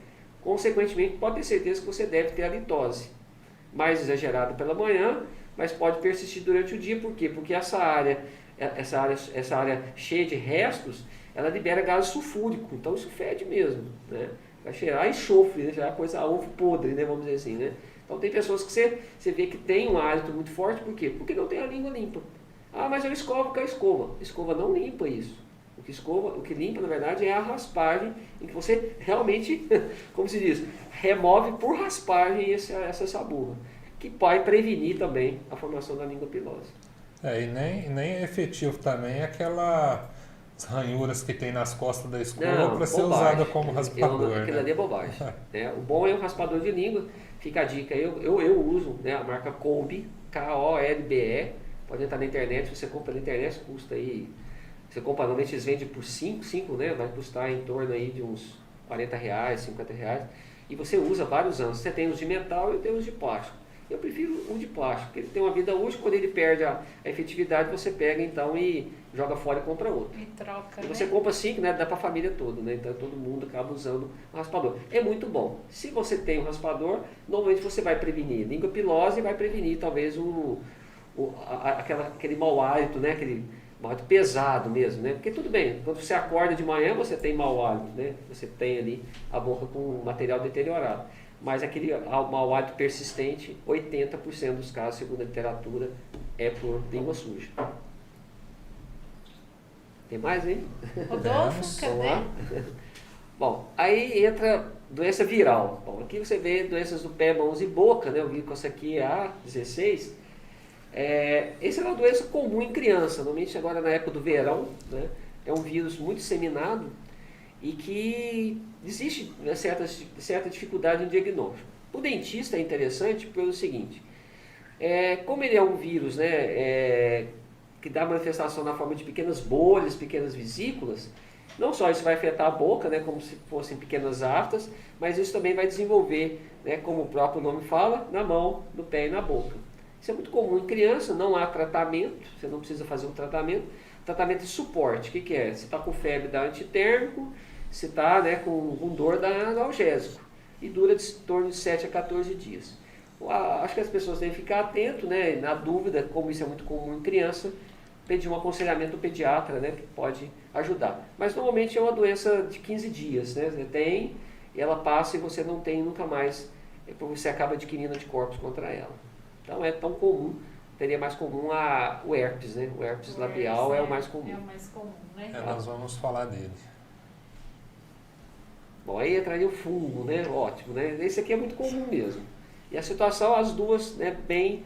consequentemente, pode ter certeza que você deve ter a litose. Mais exagerada pela manhã, mas pode persistir durante o dia. Por quê? Porque essa área cheia de restos, ela libera gás sulfúrico. Então, isso fede mesmo, né? Vai cheirar enxofre, né? Cheirar coisa ovo podre, né? Vamos dizer assim, né? Então, tem pessoas que você vê que tem um hálito muito forte. Por quê? Porque não tem a língua limpa. Ah, mas eu escovo com a escova. A escova não limpa isso. O que limpa, na verdade, é a raspagem, em que você realmente, como se diz, remove por raspagem essa saburra, que pode prevenir também a formação da língua pilosa. E nem é efetivo também aquela ranhuras que tem nas costas da escova Não, para ser bobagem. usada como raspador. Aquilo Né? ali é bobagem. Né? O bom é o raspador de língua. Fica a dica, eu uso, né, a marca Kolbe, Kolbe. Pode entrar na internet, você compra na internet, custa aí. Você compra, normalmente eles vendem por 5, né? Vai custar em torno aí de uns R$40, R$50. E você usa vários anos. Você tem os de metal e tem os de plástico. Eu prefiro o de plástico, porque ele tem uma vida útil. Quando ele perde a efetividade, você pega então e joga fora e compra outro. E troca, E você compra 5, né? Dá para a família toda, né? Então todo mundo acaba usando o raspador. É muito bom. Se você tem um raspador, normalmente você vai prevenir língua pilosa e vai prevenir talvez aquele mau hálito, né? Aquele mau hálito pesado mesmo, né? Porque tudo bem, quando você acorda de manhã você tem mau hálito, né? Você tem ali a boca com material deteriorado. Mas aquele mau hálito persistente, 80% dos casos, segundo a literatura, é por língua suja. Tem mais, hein? Rodolfo, Vamos cadê? lá. Bom, aí entra doença viral. Bom, aqui você vê doenças do pé, mãos e boca, né? Eu vi que essa aqui é a 16. Essa é uma doença comum em criança, normalmente agora na época do verão, né? É um vírus muito disseminado e que existe, né, certa dificuldade em diagnóstico. O dentista é interessante pelo seguinte, como ele é um vírus, né, que dá manifestação na forma de pequenas bolhas, pequenas vesículas, não só isso vai afetar a boca, né, como se fossem pequenas aftas, mas isso também vai desenvolver, né, como o próprio nome fala, na mão, no pé e na boca. Isso é muito comum em criança, não há tratamento, você não precisa fazer um tratamento. Tratamento de suporte, o que é? Você está com febre, dá antitérmico, você está, né, com dor, dá analgésico. E dura de torno de 7 a 14 dias. Acho que as pessoas devem ficar atentas, né, na dúvida, como isso é muito comum em criança, pedir um aconselhamento do pediatra, né, que pode ajudar. Mas normalmente é uma doença de 15 dias, né? Você tem, ela passa e você não tem nunca mais, você acaba adquirindo anticorpos contra ela. Então é tão comum, seria mais comum o herpes, né? O herpes labial é o mais comum. É o mais comum, né? Nós vamos falar dele. Bom, aí entraria o fungo, né? Ótimo, né? Esse aqui é muito comum mesmo. E a situação, as duas, né, bem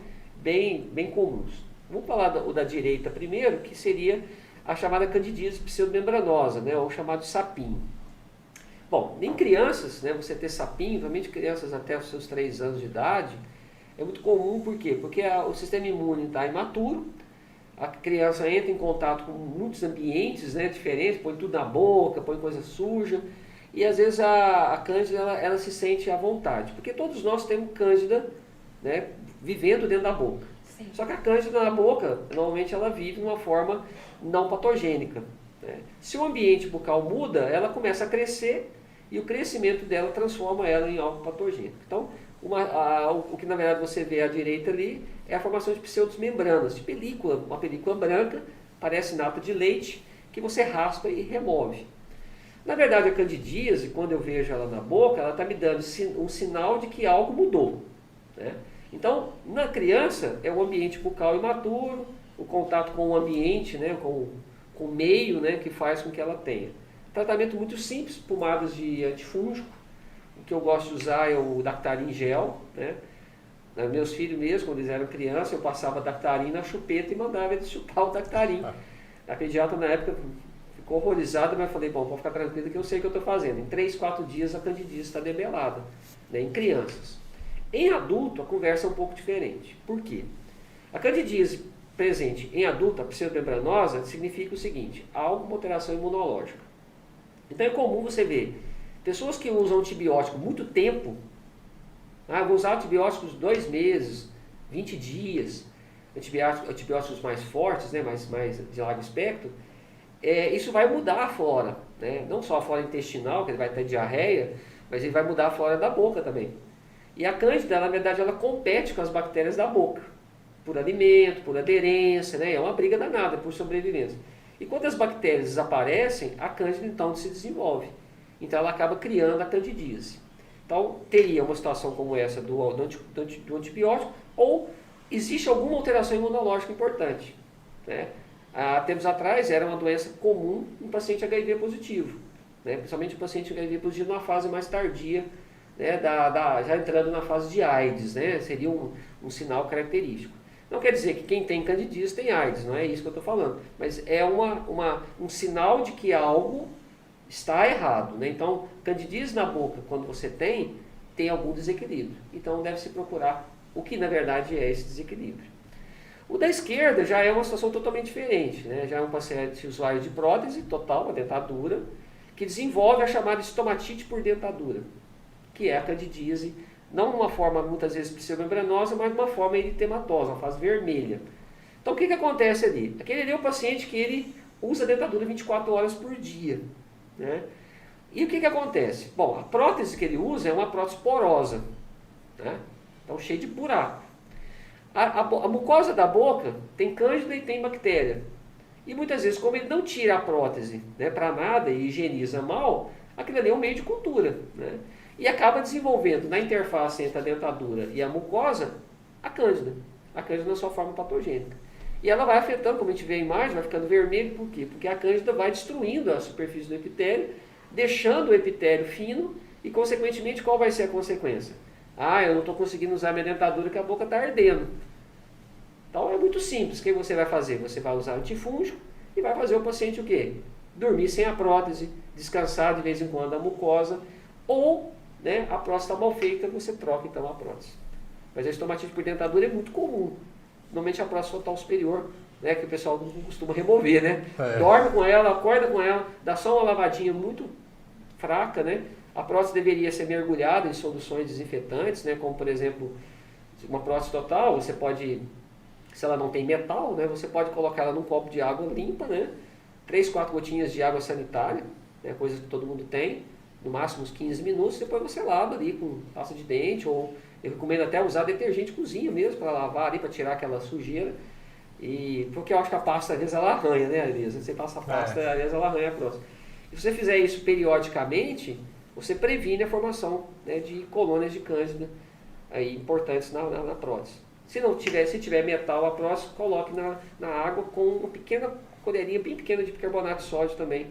comuns. Vamos falar o da direita primeiro, que seria a chamada candidíase pseudomembranosa, né? Ou chamado sapinho. Bom, em crianças, né, você ter sapinho, principalmente crianças até os seus 3 anos de idade, é muito comum, por quê? Porque o sistema imune está imaturo, a criança entra em contato com muitos ambientes, né, diferentes, põe tudo na boca, põe coisa suja, e às vezes a cândida ela se sente à vontade, porque todos nós temos cândida, né, vivendo dentro da boca. Sim. Só que a cândida na boca, normalmente ela vive de uma forma não patogênica, né? Se o ambiente bucal muda, ela começa a crescer e o crescimento dela transforma ela em algo patogênico. Então, o que na verdade você vê à direita ali é a formação de pseudomembranas, de película, uma película branca, parece nata de leite, que você raspa e remove. Na verdade, a candidíase, quando eu vejo ela na boca, ela está me dando um sinal de que algo mudou, né? Então, na criança, é o ambiente bucal imaturo, o contato com o ambiente, né, com o meio, né, que faz com que ela tenha. Tratamento muito simples, pomadas de antifúngico. O que eu gosto de usar é o Dactarin gel, né? Meus filhos mesmo, quando eles eram crianças, eu passava Dactarin na chupeta e mandava eles chupar o Dactarin. A pediatra na época ficou horrorizada, mas eu falei, bom, pode ficar tranquilo que eu sei o que eu estou fazendo. Em 3, 4 dias a candidíase está debelada, né, em crianças. Em adulto, a conversa é um pouco diferente. Por quê? A candidíase presente em adulto, a pseudomembranosa, significa o seguinte, há alguma alteração imunológica. Então é comum você ver pessoas que usam antibiótico muito tempo, vão usar antibióticos 2 meses, 20 dias, antibióticos mais fortes, né, mais de largo espectro, isso vai mudar a flora, né? Não só a flora intestinal, que ele vai ter diarreia, mas ele vai mudar a flora da boca também. E a cândida, na verdade, ela compete com as bactérias da boca, por alimento, por aderência, né? É uma briga danada por sobrevivência. E quando as bactérias desaparecem, a cândida então se desenvolve. Então ela acaba criando a candidíase. Então teria uma situação como essa do antibiótico, ou existe alguma alteração imunológica importante, né? Há tempos atrás era uma doença comum em paciente HIV positivo, né? Principalmente o paciente HIV positivo numa fase mais tardia, né? Já entrando na fase de AIDS, né? Seria um sinal característico. Não quer dizer que quem tem candidíase tem AIDS, não é isso que eu estou falando. Mas é um sinal de que algo está errado, né? Então, candidíase na boca, quando você tem algum desequilíbrio. Então, deve-se procurar o que, na verdade, é esse desequilíbrio. O da esquerda já é uma situação totalmente diferente, né? Já é um paciente usuário de prótese total, uma dentadura, que desenvolve a chamada estomatite por dentadura, que é a candidíase, não numa forma muitas vezes pseudomembranosa, mas numa forma eritematosa, uma fase vermelha. Então o que acontece ali? Aquele ali é um paciente que ele usa a dentadura 24 horas por dia, né? E o que acontece? Bom, a prótese que ele usa é uma prótese porosa, né? Então cheia de buraco. A mucosa da boca tem cândida e tem bactéria. E muitas vezes, como ele não tira a prótese, né, para nada e higieniza mal, aquilo ali é um meio de cultura, né? E acaba desenvolvendo na interface entre a dentadura e a mucosa a cândida na sua forma patogênica. E ela vai afetando, como a gente vê a imagem, vai ficando vermelho, por quê? Porque a cândida vai destruindo a superfície do epitélio, deixando o epitélio fino e, consequentemente, qual vai ser a consequência? Ah, eu não estou conseguindo usar minha dentadura porque a boca está ardendo. Então é muito simples. O que você vai fazer? Você vai usar antifúngico e vai fazer o paciente o quê? Dormir sem a prótese, descansar de vez em quando a mucosa, ou, né, a prótese está mal feita, você troca então a prótese. Mas a estomatite por dentadura é muito comum. Normalmente a prótese frontal superior, né, que o pessoal não costuma remover, né? Dorme com ela, acorda com ela, dá só uma lavadinha muito fraca, né? A prótese deveria ser mergulhada em soluções desinfetantes, né, como por exemplo, uma prótese total, você pode, se ela não tem metal, né, você pode colocar ela num copo de água limpa, né, 3, 4 gotinhas de água sanitária, né, coisa que todo mundo tem, no máximo uns 15 minutos, depois você lava ali com pasta de dente, ou eu recomendo até usar detergente de cozinha mesmo, para lavar ali, para tirar aquela sujeira, e porque eu acho que a pasta às vezes ela arranha, né, Elisa? Você passa a pasta, às vezes ela arranha a prótese. E se você fizer isso periodicamente, você previne a formação, né, de colônias de cândida aí, importantes na prótese. Se tiver metal a prótese, coloque na água com uma pequena colherinha bem pequena de bicarbonato de sódio também,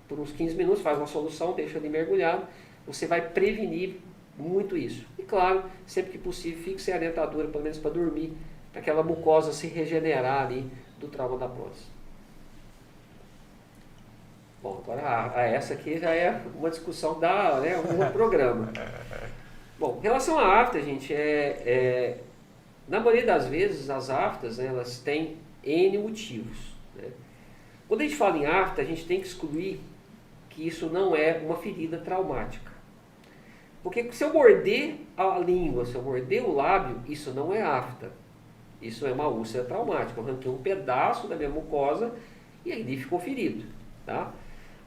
por uns 15 minutos, faz uma solução, deixa ali mergulhado, você vai prevenir muito isso. E claro, sempre que possível, fixe a dentadura, pelo menos para dormir, para aquela mucosa se regenerar ali do trauma da prótese. Bom, agora essa aqui já é uma discussão da, né, um outro programa. Bom, em relação à afta, gente, na maioria das vezes as aftas, né, elas têm N motivos, né? Quando a gente fala em afta, a gente tem que excluir que isso não é uma ferida traumática. Porque se eu morder a língua, se eu morder o lábio, isso não é afta. Isso é uma úlcera traumática. Eu arranquei um pedaço da minha mucosa e ali ficou ferido, tá?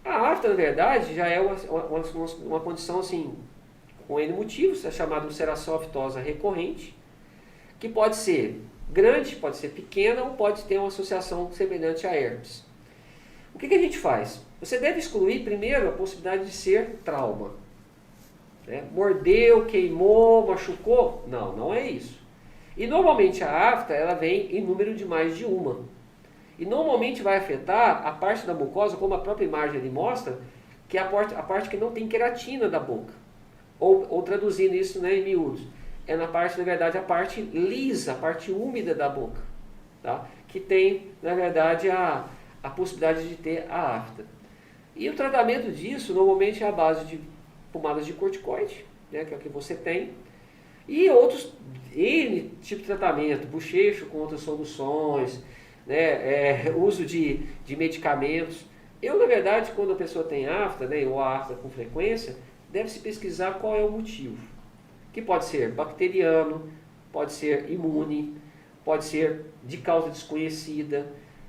A afta, na verdade, já é uma condição assim, com N motivos, é chamada ulceração aftosa recorrente, que pode ser grande, pode ser pequena ou pode ter uma associação semelhante a herpes. O que a gente faz? Você deve excluir primeiro a possibilidade de ser trauma, né? Mordeu, queimou, machucou? Não, não é isso. E normalmente a afta ela vem em número de mais de uma. E normalmente vai afetar a parte da mucosa, como a própria imagem ali mostra, que é a parte que não tem queratina da boca. Ou traduzindo isso, né, em miúdos, é na parte, na verdade, a parte lisa, a parte úmida da boca, tá? Que tem, na verdade, a possibilidade de ter a afta. E o tratamento disso, normalmente, é a base de pomadas de corticoide, né, que é o que você tem, e outros N tipos de tratamento, bochecho com outras soluções, né, uso de medicamentos. Eu, na verdade, quando a pessoa tem afta, né, ou afta com frequência, deve-se pesquisar qual é o motivo. Que pode ser bacteriano, pode ser imune, pode ser de causa desconhecida,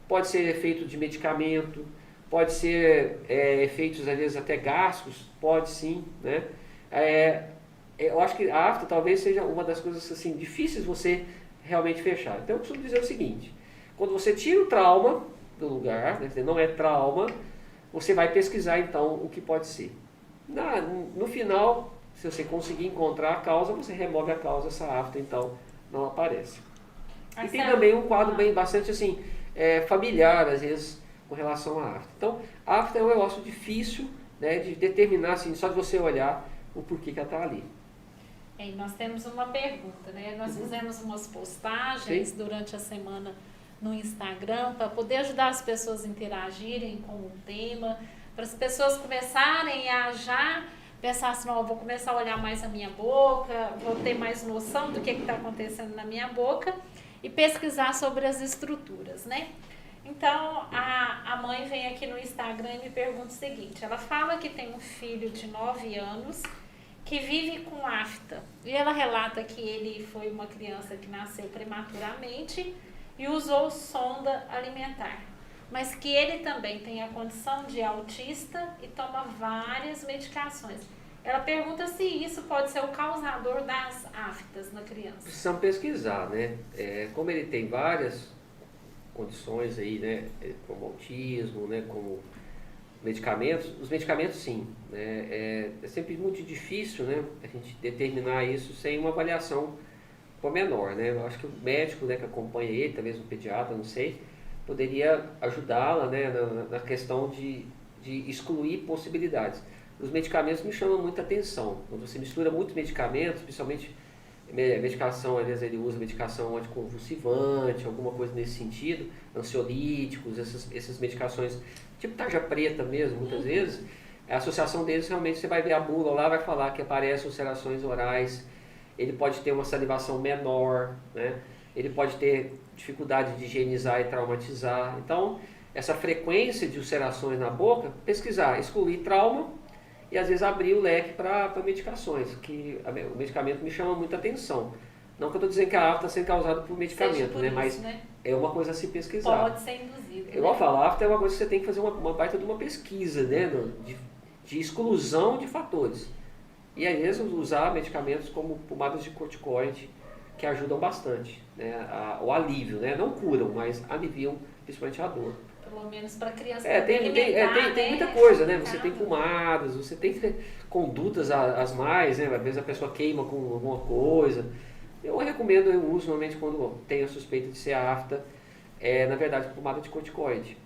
pode ser efeito de medicamento, pode ser efeitos, às vezes, até gástricos, pode sim, né? Eu acho que a afta talvez seja uma das coisas assim, difíceis você realmente fechar. Então eu costumo dizer o seguinte: quando você tira o trauma do lugar, né, não é trauma, você vai pesquisar então o que pode ser. No final, se você conseguir encontrar a causa, você remove a causa, essa afta então não aparece. E tem também um quadro bastante assim, familiar, às vezes, com relação à afta. Então, a afta é um negócio difícil, né, de determinar, assim, só de você olhar o porquê que ela está ali. E nós temos uma pergunta, né? Nós fizemos umas postagens durante a semana no Instagram para poder ajudar as pessoas a interagirem com o tema, para as pessoas começarem a já pensar assim, não, eu vou começar a olhar mais a minha boca, vou ter mais noção do que está acontecendo na minha boca e pesquisar sobre as estruturas, né? Então, a mãe vem aqui no Instagram e me pergunta o seguinte, ela fala que tem um filho de 9 anos que vive com afta. E ela relata que ele foi uma criança que nasceu prematuramente e usou sonda alimentar. Mas que ele também tem a condição de autista e toma várias medicações. Ela pergunta se isso pode ser o causador das aftas na criança. Precisamos pesquisar, né? Como ele tem várias condições aí, né? Como autismo, né? Como medicamentos, os medicamentos sim, né? É sempre muito difícil, né, a gente determinar isso sem uma avaliação pormenor, né? Eu acho que o médico, né, que acompanha ele, talvez um pediatra, não sei, poderia ajudá-la, né, na questão de excluir possibilidades. Os medicamentos me chamam muita atenção. Quando você mistura muitos medicamentos, principalmente medicação, às vezes ele usa medicação anticonvulsivante, alguma coisa nesse sentido, ansiolíticos, essas medicações, tipo tarja preta mesmo, muitas vezes, a associação deles realmente, você vai ver a bula lá, vai falar que aparecem ulcerações orais, ele pode ter uma salivação menor, né? Ele pode ter dificuldade de higienizar e traumatizar. Então, essa frequência de ulcerações na boca, pesquisar, excluir trauma, e às vezes abrir o leque para medicações, que o medicamento me chama muita atenção. Não que eu estou dizendo que a afta está sendo causada por medicamento, por né? Isso, mas né? é uma coisa a se pesquisar. Pode ser induzido. Igual eu falo, a afta é uma coisa que você tem que fazer uma baita de uma pesquisa, né? De exclusão de fatores. E às vezes usar medicamentos como pomadas de corticoide, que ajudam bastante, né? O alívio, né? Não curam, mas aliviam principalmente a dor. Pelo menos para criança tem muita coisa, né? Você tem pomadas, você tem condutas as mais, né? Às vezes a pessoa queima com alguma coisa. Eu recomendo, eu uso normalmente quando tenho a suspeita de ser afta, na verdade, pomada de corticoide.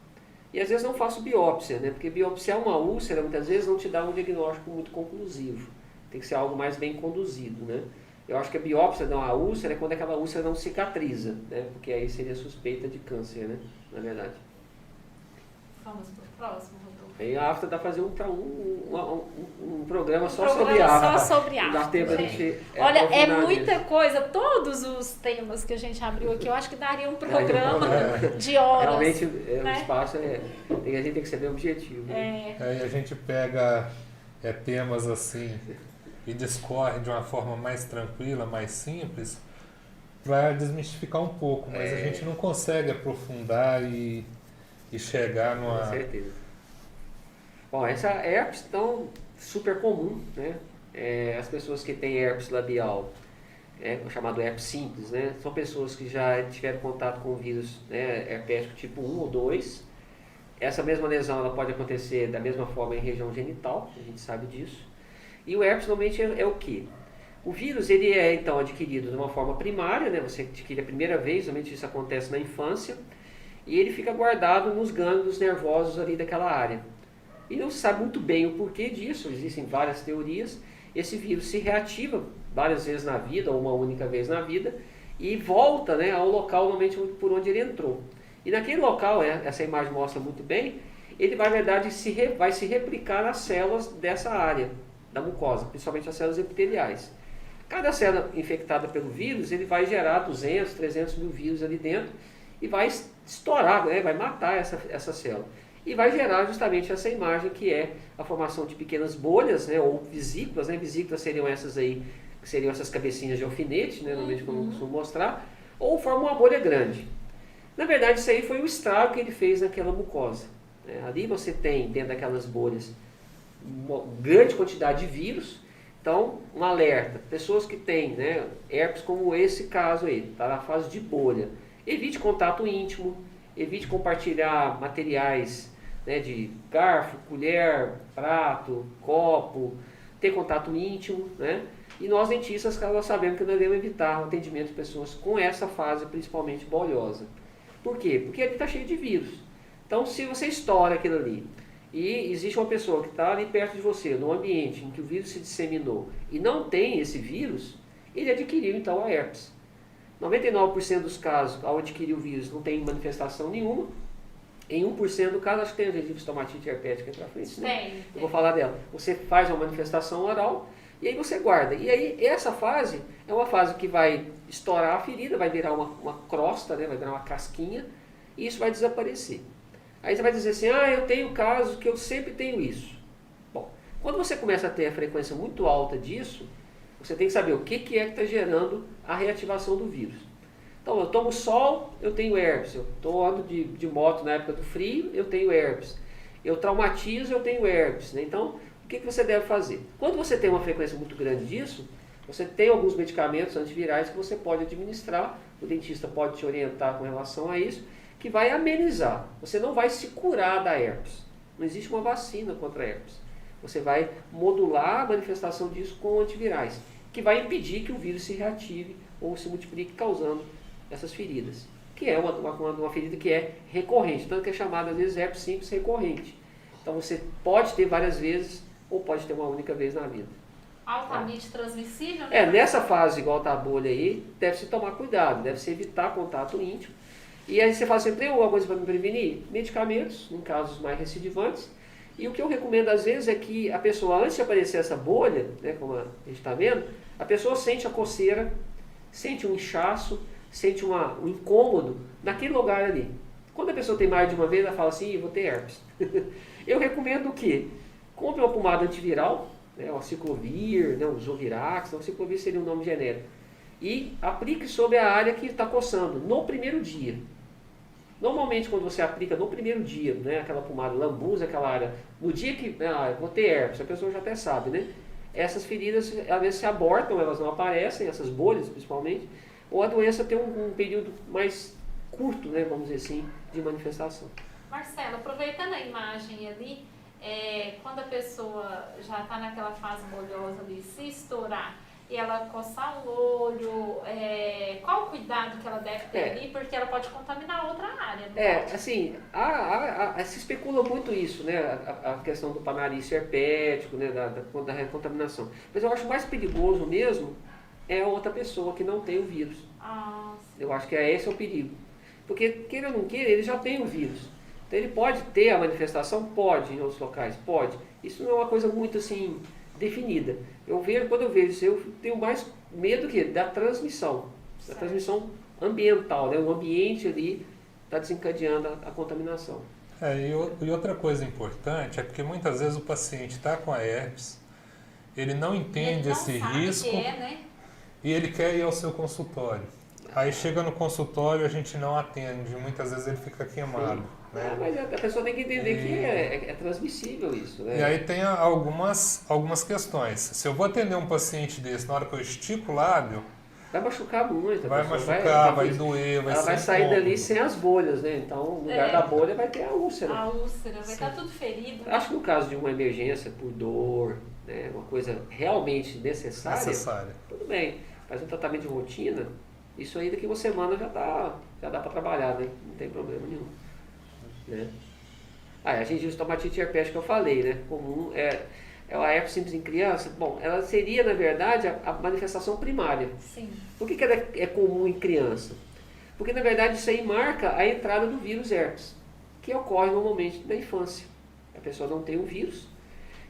E às vezes não faço biópsia, né? Porque biopsiar uma úlcera muitas vezes não te dá um diagnóstico muito conclusivo. Tem que ser algo mais bem conduzido, né? Eu acho que a biópsia de uma úlcera é quando aquela úlcera não cicatriza, né? Porque aí seria suspeita de câncer, né? Na verdade. Vamos para o próximo, Rodolfo. Aí a afta dá para fazer um programa só sobre afta. Só sobre afta. Dá tempo a gente olha, é muita coisa. Todos os temas que a gente abriu aqui, eu acho que daria um programa de horas. Realmente, né? o espaço a gente tem que ser bem objetivo. Né? Aí a gente pega temas assim e discorre de uma forma mais tranquila, mais simples, para desmistificar um pouco, mas a gente não consegue aprofundar e chegar numa... Com certeza. Bom, essa herpes tão super comum, né? As pessoas que têm herpes labial, chamado herpes simples, né? São pessoas que já tiveram contato com o vírus, né, herpético tipo 1 ou 2. Essa mesma lesão ela pode acontecer da mesma forma em região genital, a gente sabe disso. E o herpes normalmente é o quê? O vírus ele é então adquirido de uma forma primária, né? Você adquire a primeira vez, normalmente isso acontece na infância, e ele fica guardado nos gânglios nervosos ali daquela área. E não se sabe muito bem o porquê disso, existem várias teorias. Esse vírus se reativa várias vezes na vida, ou uma única vez na vida, e volta, né, ao local normalmente por onde ele entrou. E naquele local, essa imagem mostra muito bem, ele vai, na verdade, vai se replicar nas células dessa área da mucosa, principalmente as células epiteliais. Cada célula infectada pelo vírus, ele vai gerar 200, 300 mil vírus ali dentro e vai estourar, né, vai matar essa célula. E vai gerar justamente essa imagem que é a formação de pequenas bolhas, né, ou vesículas, né? Vesículas seriam essas aí, que seriam essas cabecinhas de alfinete, né, normalmente como eu costumo mostrar, ou forma uma bolha grande. Na verdade, isso aí foi o estrago que ele fez naquela mucosa. Né? Ali você tem, dentro daquelas bolhas, uma grande quantidade de vírus. Então, um alerta, pessoas que têm, né, herpes como esse caso aí, está na fase de bolha, evite contato íntimo, evite compartilhar materiais, né, de garfo, colher, prato, copo, ter contato íntimo, né? E nós dentistas, nós sabemos que nós devemos evitar o atendimento de pessoas com essa fase, principalmente bolhosa. Por quê? Porque ali está cheio de vírus. Então, se você estoura aquilo ali e existe uma pessoa que está ali perto de você, num ambiente em que o vírus se disseminou e não tem esse vírus, ele adquiriu então a herpes. 99% dos casos ao adquirir o vírus não tem manifestação nenhuma. Em 1% do caso, acho que tem a gengivite estomatite herpética aqui pra frente, né? Tem. Eu vou falar dela. Você faz uma manifestação oral e aí você guarda. E aí essa fase é uma fase que vai estourar a ferida, vai virar uma crosta, né? Vai virar uma casquinha e isso vai desaparecer. Aí você vai dizer assim, eu tenho casos que eu sempre tenho isso. Bom, quando você começa a ter a frequência muito alta disso, você tem que saber o que é que está gerando a reativação do vírus. Então, eu tomo sol, eu tenho herpes. Eu ando de moto na época do frio, eu tenho herpes. Eu traumatizo, eu tenho herpes. Né? Então, o que você deve fazer? Quando você tem uma frequência muito grande disso, você tem alguns medicamentos antivirais que você pode administrar, o dentista pode te orientar com relação a isso, que vai amenizar. Você não vai se curar da herpes. Não existe uma vacina contra a herpes. Você vai modular a manifestação disso com antivirais, que vai impedir que o vírus se reative ou se multiplique, causando essas feridas. Que é uma ferida que é recorrente, tanto que é chamada às vezes herpes simples recorrente. Então você pode ter várias vezes ou pode ter uma única vez na vida. Altamente transmissível, né? Nessa fase, igual tá a bolha aí, deve-se tomar cuidado, deve-se evitar contato íntimo. E aí você fala assim, tem alguma coisa para me prevenir? Medicamentos, em casos mais recidivantes. E o que eu recomendo às vezes é que a pessoa, antes de aparecer essa bolha, né, como a gente está vendo, a pessoa sente a coceira, sente um inchaço, sente um incômodo naquele lugar ali. Quando a pessoa tem mais de uma vez, ela fala assim, vou ter herpes. Eu recomendo o quê? Compre uma pomada antiviral, né, o Ciclovir, né, o Zovirax, o Ciclovir seria um nome genérico, e aplique sobre a área que está coçando no primeiro dia. Normalmente, quando você aplica no primeiro dia, né, aquela pomada, lambuza aquela área, no dia que vou ter herpes, a pessoa já até sabe, né? Essas feridas, às vezes, se abortam, elas não aparecem, essas bolhas principalmente, ou a doença tem um período mais curto, né, vamos dizer assim, de manifestação. Marcelo, aproveitando a imagem ali, quando a pessoa já está naquela fase bolhosa ali, se estourar, e ela coçar o olho, qual o cuidado que ela deve ter ali, porque ela pode contaminar outra área. Assim, se especula muito isso, né, a questão do panarício herpético, né, da recontaminação. Mas eu acho mais perigoso mesmo é outra pessoa que não tem o vírus. Eu acho que esse é o perigo. Porque, queira ou não queira, ele já tem o vírus. Então ele pode ter a manifestação? Pode, em outros locais, pode. Isso não é uma coisa muito assim definida. Quando eu vejo isso, eu tenho mais medo da transmissão. Da transmissão ambiental, né? O ambiente ali está desencadeando a contaminação. E outra coisa importante é porque muitas vezes o paciente está com a herpes, ele não entende esse risco e ele quer ir ao seu consultório. Aí chega no consultório, a gente não atende, muitas vezes ele fica queimado. Né? Mas a pessoa tem que entender que é transmissível isso. Né? E aí tem algumas questões. Se eu vou atender um paciente desse na hora que eu estico o lábio, vai machucar muito. Vai machucar, vai doer, ela vai sair dali sem as bolhas, né? Então, no lugar da bolha vai ter a úlcera. A úlcera, vai estar tudo ferido. Acho que no caso de uma emergência por dor, né, uma coisa realmente necessária, tudo bem. Mas um tratamento de rotina, isso aí daqui uma semana já dá para trabalhar, né? Não tem problema nenhum. Né? A gengivite estomatite herpética que eu falei, né? Comum é a herpes simples em criança. Bom, ela seria, na verdade, a manifestação primária. Sim. Por que ela é comum em criança? Porque, na verdade, isso aí marca a entrada do vírus herpes, que ocorre normalmente na infância. A pessoa não tem o vírus.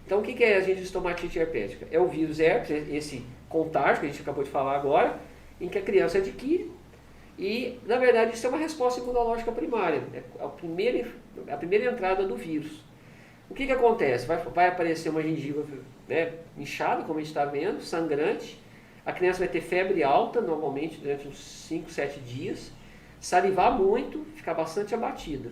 Então, o que é a gengivite estomatite herpética? É o vírus herpes, esse contágio que a gente acabou de falar agora, em que a criança adquire. E, na verdade, isso é uma resposta imunológica primária. É a primeira entrada do vírus. O que acontece? Vai aparecer uma gengiva, né, inchada, como a gente está vendo, sangrante. A criança vai ter febre alta, normalmente, durante uns 5, 7 dias. Salivar muito, ficar bastante abatida.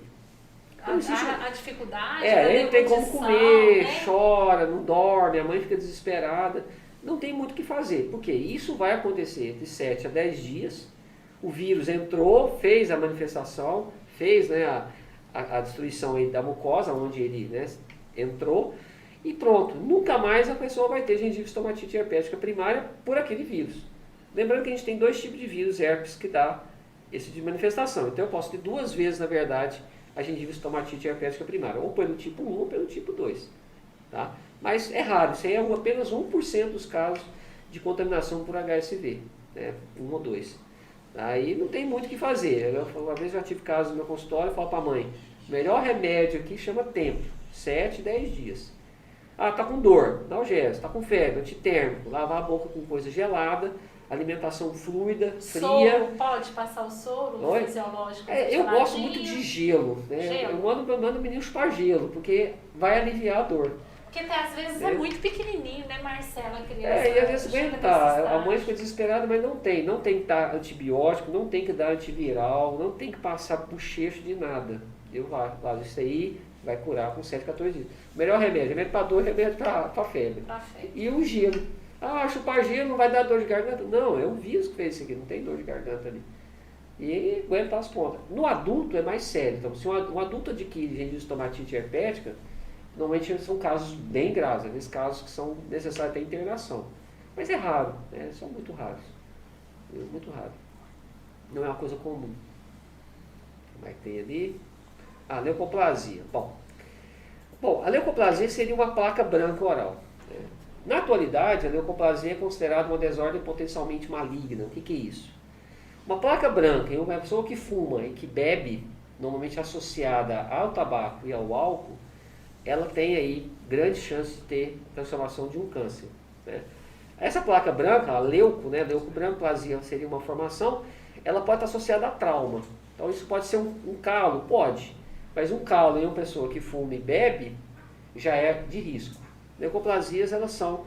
A dificuldade, ele não tem como comer, né? Chora, não dorme, a mãe fica desesperada. Não tem muito o que fazer, porque isso vai acontecer entre 7 a 10 dias. O vírus entrou, fez a manifestação, fez, né, a destruição aí da mucosa, onde ele, né, entrou, e pronto. Nunca mais a pessoa vai ter gengivite estomatite herpética primária por aquele vírus. Lembrando que a gente tem 2 tipos de vírus herpes que dá esse tipo de manifestação. Então eu posso ter 2 vezes, na verdade, a gengivite estomatite herpética primária, ou pelo tipo 1 ou pelo tipo 2. Tá? Mas é raro, isso aí é apenas 1% dos casos de contaminação por HSV, né? 1 ou 2. Aí não tem muito o que fazer. Uma vez eu já tive casos no meu consultório, eu falo para a mãe, o melhor remédio aqui chama tempo, 7, 10 dias. Ah, tá com dor, analgésico, tá com febre, antitérmico, lavar a boca com coisa gelada, alimentação fluida, fria. Soro, pode passar o soro Oi? fisiológico? Eu gosto muito de gelo, né? Gelo? Eu mando o menino chupar gelo, porque vai aliviar a dor. Porque às vezes é muito pequenininho, né, Marcela, a criança? E às vezes chega aguentar. nesse A mãe estágio. fica desesperada, mas não tem. Não tem que dar antibiótico, não tem que dar antiviral, não tem que passar bochecho de nada. Eu falo, isso aí vai curar com 7, 14 dias. O melhor remédio para dor, remédio para febre. Pra febre. E o gelo. Ah, chupar gelo não vai dar dor de garganta. Não, é um vírus que fez isso aqui, não tem dor de garganta ali. E aguentar as pontas. No adulto é mais sério. Então, se um adulto adquire gengivite estomatite herpética, normalmente são casos bem graves, nesses casos que são necessários até internação. Mas é raro, né? São muito raros. Muito raro. Não é uma coisa comum. Como é que tem ali? A leucoplasia. Bom, a leucoplasia seria uma placa branca oral. Né? Na atualidade, a leucoplasia é considerada uma desordem potencialmente maligna. O que é isso? Uma placa branca em uma pessoa que fuma e que bebe, normalmente associada ao tabaco e ao álcool, ela tem aí grande chance de ter transformação de um câncer. Né? Essa placa branca, a leuco, né, leucobrancoplasia seria uma formação, ela pode estar associada a trauma. Então isso pode ser um calo, pode, mas um calo em uma pessoa que fuma e bebe já é de risco. Leucoplasias, elas são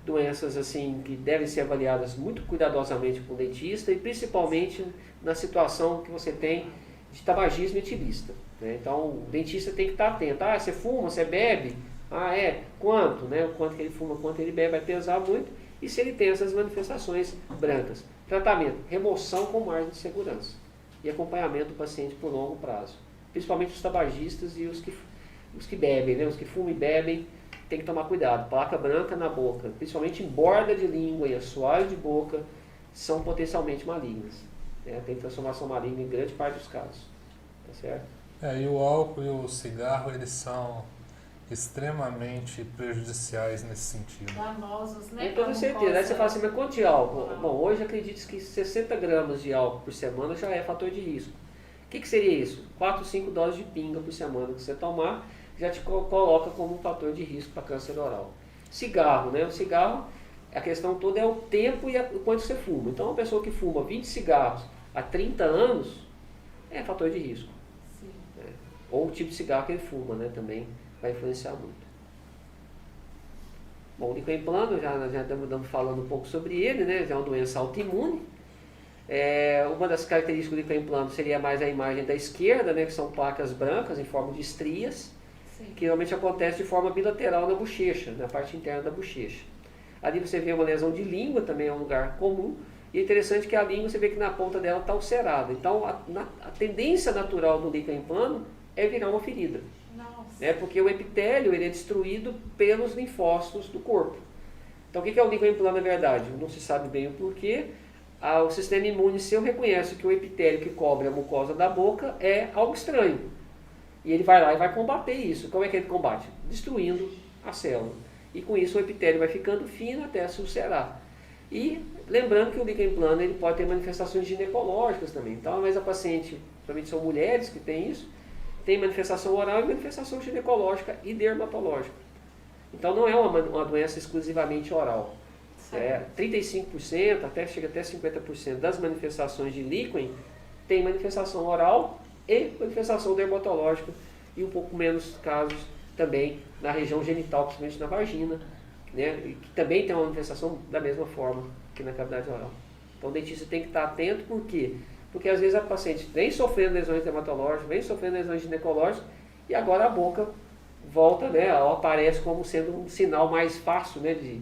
doenças assim que devem ser avaliadas muito cuidadosamente com o dentista e principalmente na situação que você tem de tabagismo etilista. Né? Então o dentista tem que estar atento. Ah, você fuma, você bebe? Ah, é? Quanto? Né? O quanto que ele fuma, quanto ele bebe vai pesar muito. E se ele tem essas manifestações brancas. Tratamento, remoção com margem de segurança. E acompanhamento do paciente por longo prazo. Principalmente os tabagistas e os que bebem, né? Os que fumam e bebem, tem que tomar cuidado. Placa branca na boca, principalmente em borda de língua e assoalho de boca, são potencialmente malignas. Né? Tem transformação maligna em grande parte dos casos. Tá certo? E o álcool e o cigarro, eles são extremamente prejudiciais nesse sentido. Danosos, né? Com toda certeza. Aí você fala assim, mas quanto de álcool? Bom, hoje acredite que 60 gramas de álcool por semana já é fator de risco. O que seria isso? 4, 5 doses de pinga por semana que você tomar, já te coloca como um fator de risco para câncer oral. Cigarro, né? O cigarro, a questão toda é o tempo e o quanto você fuma. Então, uma pessoa que fuma 20 cigarros há 30 anos é fator de risco. Sim. Né? Ou o tipo de cigarro que ele fuma, né? Também vai influenciar muito. Bom, o líquen plano, já estamos falando um pouco sobre ele, né? Já é uma doença autoimune. Uma das características do líquen plano seria mais a imagem da esquerda, né? Que são placas brancas em forma de estrias. Sim. Que normalmente acontece de forma bilateral na bochecha, na parte interna da bochecha. Ali você vê uma lesão de língua, também é um lugar comum, e é interessante que a língua, você vê que na ponta dela está ulcerada. Então, a tendência natural do líquen plano é virar uma ferida. Nossa. Né? Porque o epitélio ele é destruído pelos linfócitos do corpo. Então, o que é o líquen plano na verdade? Não se sabe bem o porquê. O sistema imune seu reconhece que o epitélio que cobre a mucosa da boca é algo estranho. E ele vai lá e vai combater isso. Como é que ele combate? Destruindo a célula. E com isso o epitélio vai ficando fino até se ulcerar. E lembrando que o líquen plano ele pode ter manifestações ginecológicas também. Então, mas a paciente, principalmente são mulheres que têm isso, tem manifestação oral e manifestação ginecológica e dermatológica. Então não é uma doença exclusivamente oral. 35%, chega até 50% das manifestações de líquen tem manifestação oral e manifestação dermatológica e um pouco menos casos também na região genital, principalmente na vagina, né, e que também tem uma manifestação da mesma forma que na cavidade oral. Então o dentista tem que estar atento, por quê? Porque às vezes a paciente vem sofrendo lesões dermatológicas, vem sofrendo lesões ginecológicas e agora a boca volta, né, aparece como sendo um sinal mais fácil, né, de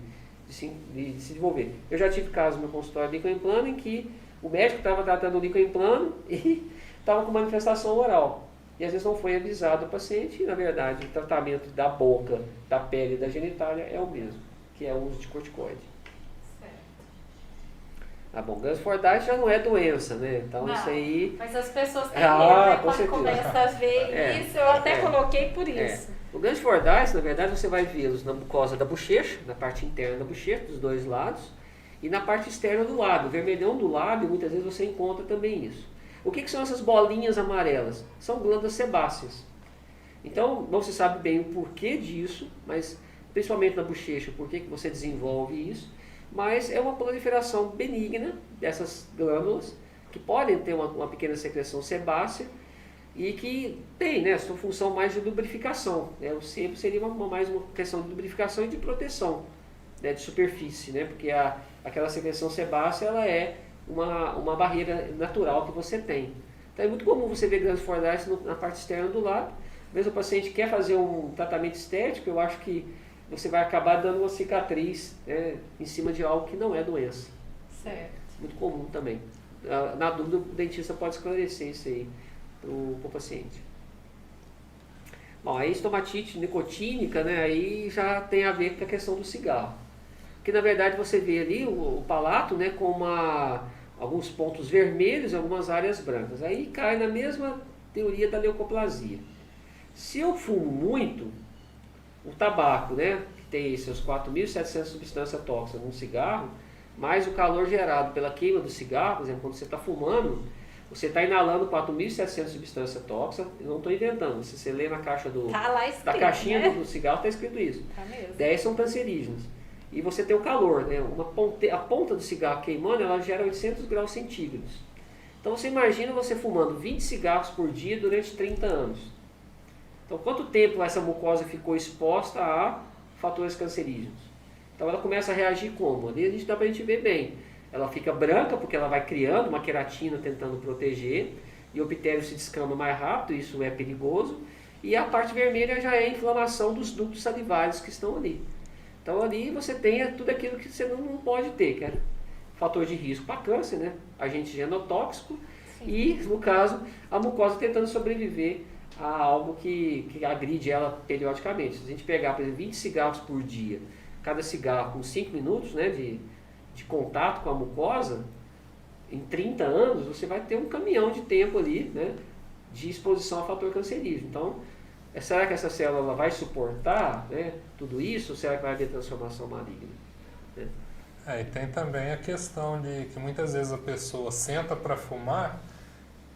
se desenvolver. Eu já tive casos no meu consultório de líquen plano em que o médico estava tratando o líquen plano e estava com manifestação oral. E às vezes não foi avisado o paciente e, na verdade, o tratamento da boca, da pele e da genitália é o mesmo, que é o uso de corticoide. Certo. Ah, bom, Glands Fordyce já não é doença, né? Então Não, isso aí... mas as pessoas têm Ah, medo, né? com Quando certeza. começa a ver É, isso, eu até é. coloquei por isso. O Glands Fordyce, na verdade, você vai vê-los na mucosa da bochecha, na parte interna da bochecha, dos dois lados, e na parte externa do lábio. O vermelhão do lábio, muitas vezes você encontra também isso. O que são essas bolinhas amarelas? São glândulas sebáceas. Então, não se sabe bem o porquê disso, mas principalmente na bochecha, por que você desenvolve isso, mas é uma proliferação benigna dessas glândulas, que podem ter uma pequena secreção sebácea, e que tem, né, sua função mais de lubrificação, né? O sebo seria mais uma questão de lubrificação e de proteção, né, de superfície, né? Porque aquela secreção sebácea ela é uma barreira natural que você tem. Então é muito comum você ver Glands Fordyce na parte externa do lábio. Mesmo o paciente quer fazer um tratamento estético, eu acho que você vai acabar dando uma cicatriz, né, em cima de algo que não é doença. Certo. Muito comum também. Na dúvida, o dentista pode esclarecer isso aí para o paciente. Bom, a estomatite nicotínica, né, aí já tem a ver com a questão do cigarro. Porque na verdade você vê ali o palato, né, com alguns pontos vermelhos e algumas áreas brancas. Aí cai na mesma teoria da leucoplasia. Se eu fumo muito, o tabaco, né, que tem seus 4.700 substâncias tóxicas num cigarro, mais o calor gerado pela queima do cigarro, por exemplo, quando você está fumando, você está inalando 4.700 substâncias tóxicas, eu não estou inventando, se você lê na caixa Tá lá escrito, da caixinha né? do cigarro está escrito isso. Tá mesmo. 10 são cancerígenos. E você tem o calor, né? A ponta do cigarro queimando, ela gera 800 graus centígrados. Então você imagina você fumando 20 cigarros por dia durante 30 anos. Então quanto tempo essa mucosa ficou exposta a fatores cancerígenos? Então ela começa a reagir como? Ali dá pra gente ver bem. Ela fica branca porque ela vai criando uma queratina tentando proteger, e o epitélio se descama mais rápido, isso é perigoso, e a parte vermelha já é a inflamação dos ductos salivares que estão ali. Então ali você tem tudo aquilo que você não pode ter, que é fator de risco para câncer, né? Agente genotóxico. Sim. E, no caso, a mucosa tentando sobreviver a algo que agride ela periodicamente. Se a gente pegar, por exemplo, 20 cigarros por dia, cada cigarro com 5 minutos, né, de contato com a mucosa, em 30 anos você vai ter um caminhão de tempo ali, né, de exposição a fator cancerígeno. Então, será que essa célula vai suportar, né, tudo isso, ou será que vai haver transformação maligna? Né? E tem também a questão de que muitas vezes a pessoa senta para fumar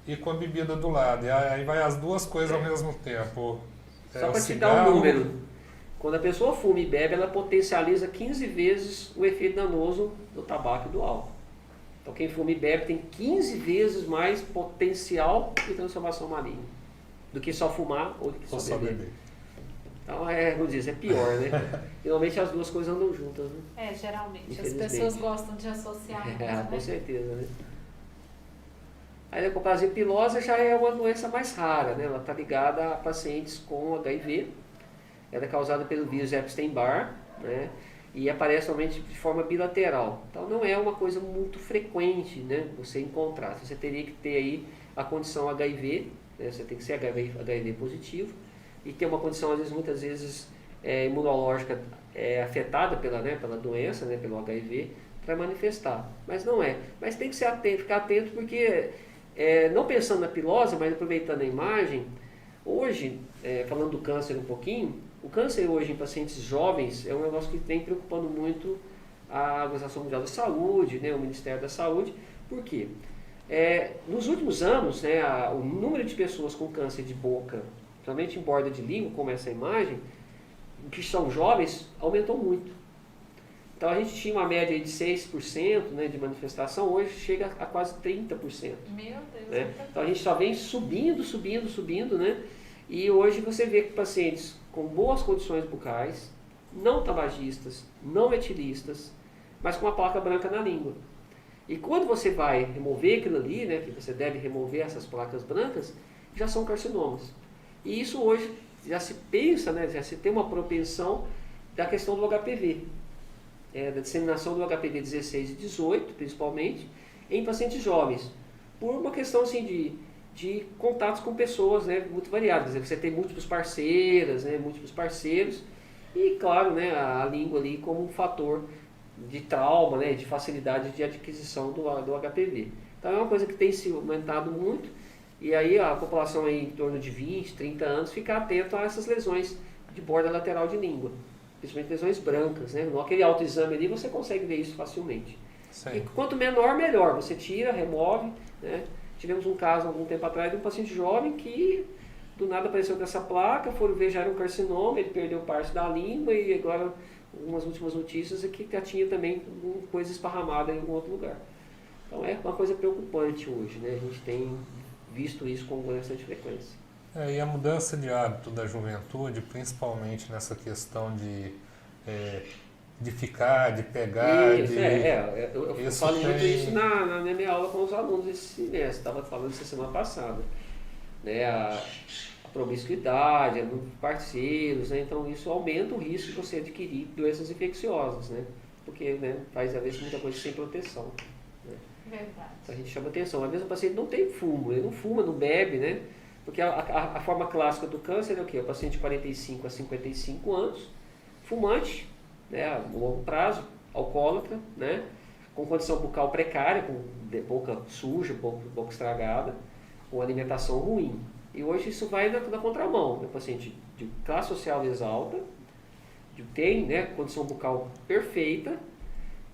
e com a bebida do lado, e aí vai as duas coisas ao mesmo tempo. Só para te dar um número, quando a pessoa fuma e bebe, ela potencializa 15 vezes o efeito danoso do tabaco e do álcool. Então quem fuma e bebe tem 15 vezes mais potencial de transformação maligna do que só fumar ou do que só beber. Então, como diz, é pior, né? Geralmente as duas coisas andam juntas, né? Geralmente. As pessoas gostam de associar. Com certeza, né? A leucoplasia pilosa já é uma doença mais rara, né? Ela está ligada a pacientes com HIV. Ela é causada pelo vírus Epstein-Barr, né? E aparece somente de forma bilateral. Então não é uma coisa muito frequente, né, você encontrar. Você teria que ter aí a condição HIV, né? Você tem que ser HIV positivo e ter uma condição, às vezes, muitas vezes imunológica afetada pela doença, né, pelo HIV, para manifestar. Mas não é. Mas tem que ficar atento porque, não pensando na pilose, mas aproveitando a imagem, hoje, falando do câncer um pouquinho, o câncer hoje em pacientes jovens é um negócio que vem preocupando muito a Organização Mundial da Saúde, né, o Ministério da Saúde. Por quê? Nos últimos anos, né, o número de pessoas com câncer de boca, principalmente em borda de língua, como essa imagem, que são jovens, aumentou muito. Então a gente tinha uma média de 6%, né, de manifestação, hoje chega a quase 30%. Meu Deus. Né? Então a gente só vem subindo, né? E hoje você vê que pacientes com boas condições bucais, não tabagistas, não etilistas, mas com uma placa branca na língua. E quando você vai remover aquilo ali, né, que você deve remover essas placas brancas, já são carcinomas. E isso hoje já se pensa, né, já se tem uma propensão da questão do HPV, da disseminação do HPV 16 e 18, principalmente, em pacientes jovens, por uma questão assim de contatos com pessoas, né, muito variadas. Você tem múltiplos parceiras, né, múltiplos parceiros, e claro, né, a língua ali como um fator de trauma, né, de facilidade de adquisição do HPV. Então é uma coisa que tem se aumentado muito, e aí a população aí em torno de 20, 30 anos fica atento a essas lesões de borda lateral de língua, principalmente lesões brancas, né? Naquele autoexame ali você consegue ver isso facilmente. Sim. E quanto menor, melhor. Você tira, remove, né? Tivemos um caso algum tempo atrás de um paciente jovem que do nada apareceu com essa placa, foram ver, já era um carcinoma, ele perdeu parte da língua e agora umas últimas notícias é que já tinha também coisa esparramada em algum outro lugar. Então é uma coisa preocupante hoje, né? A gente tem visto isso com bastante frequência. E a mudança de hábito da juventude, principalmente nessa questão de ficar, de pegar, Isso, eu isso falo muito tem- isso na minha aula com os alunos esse semestre, estava falando isso semana passada. Né? A promiscuidade, parceiros, né? Então isso aumenta o risco de você adquirir doenças infecciosas, né? Porque, né, faz às vezes muita coisa sem proteção. Né? Verdade. A gente chama atenção. Às vezes o paciente não tem fumo, ele não fuma, não bebe, né? Porque a forma clássica do câncer é o quê? O paciente de 45 a 55 anos, fumante, né, a longo prazo, alcoólatra, né, com condição bucal precária, com boca suja, boca estragada, com alimentação ruim. E hoje isso vai na contramão. O paciente de classe social mais alta, tem, né, condição bucal perfeita,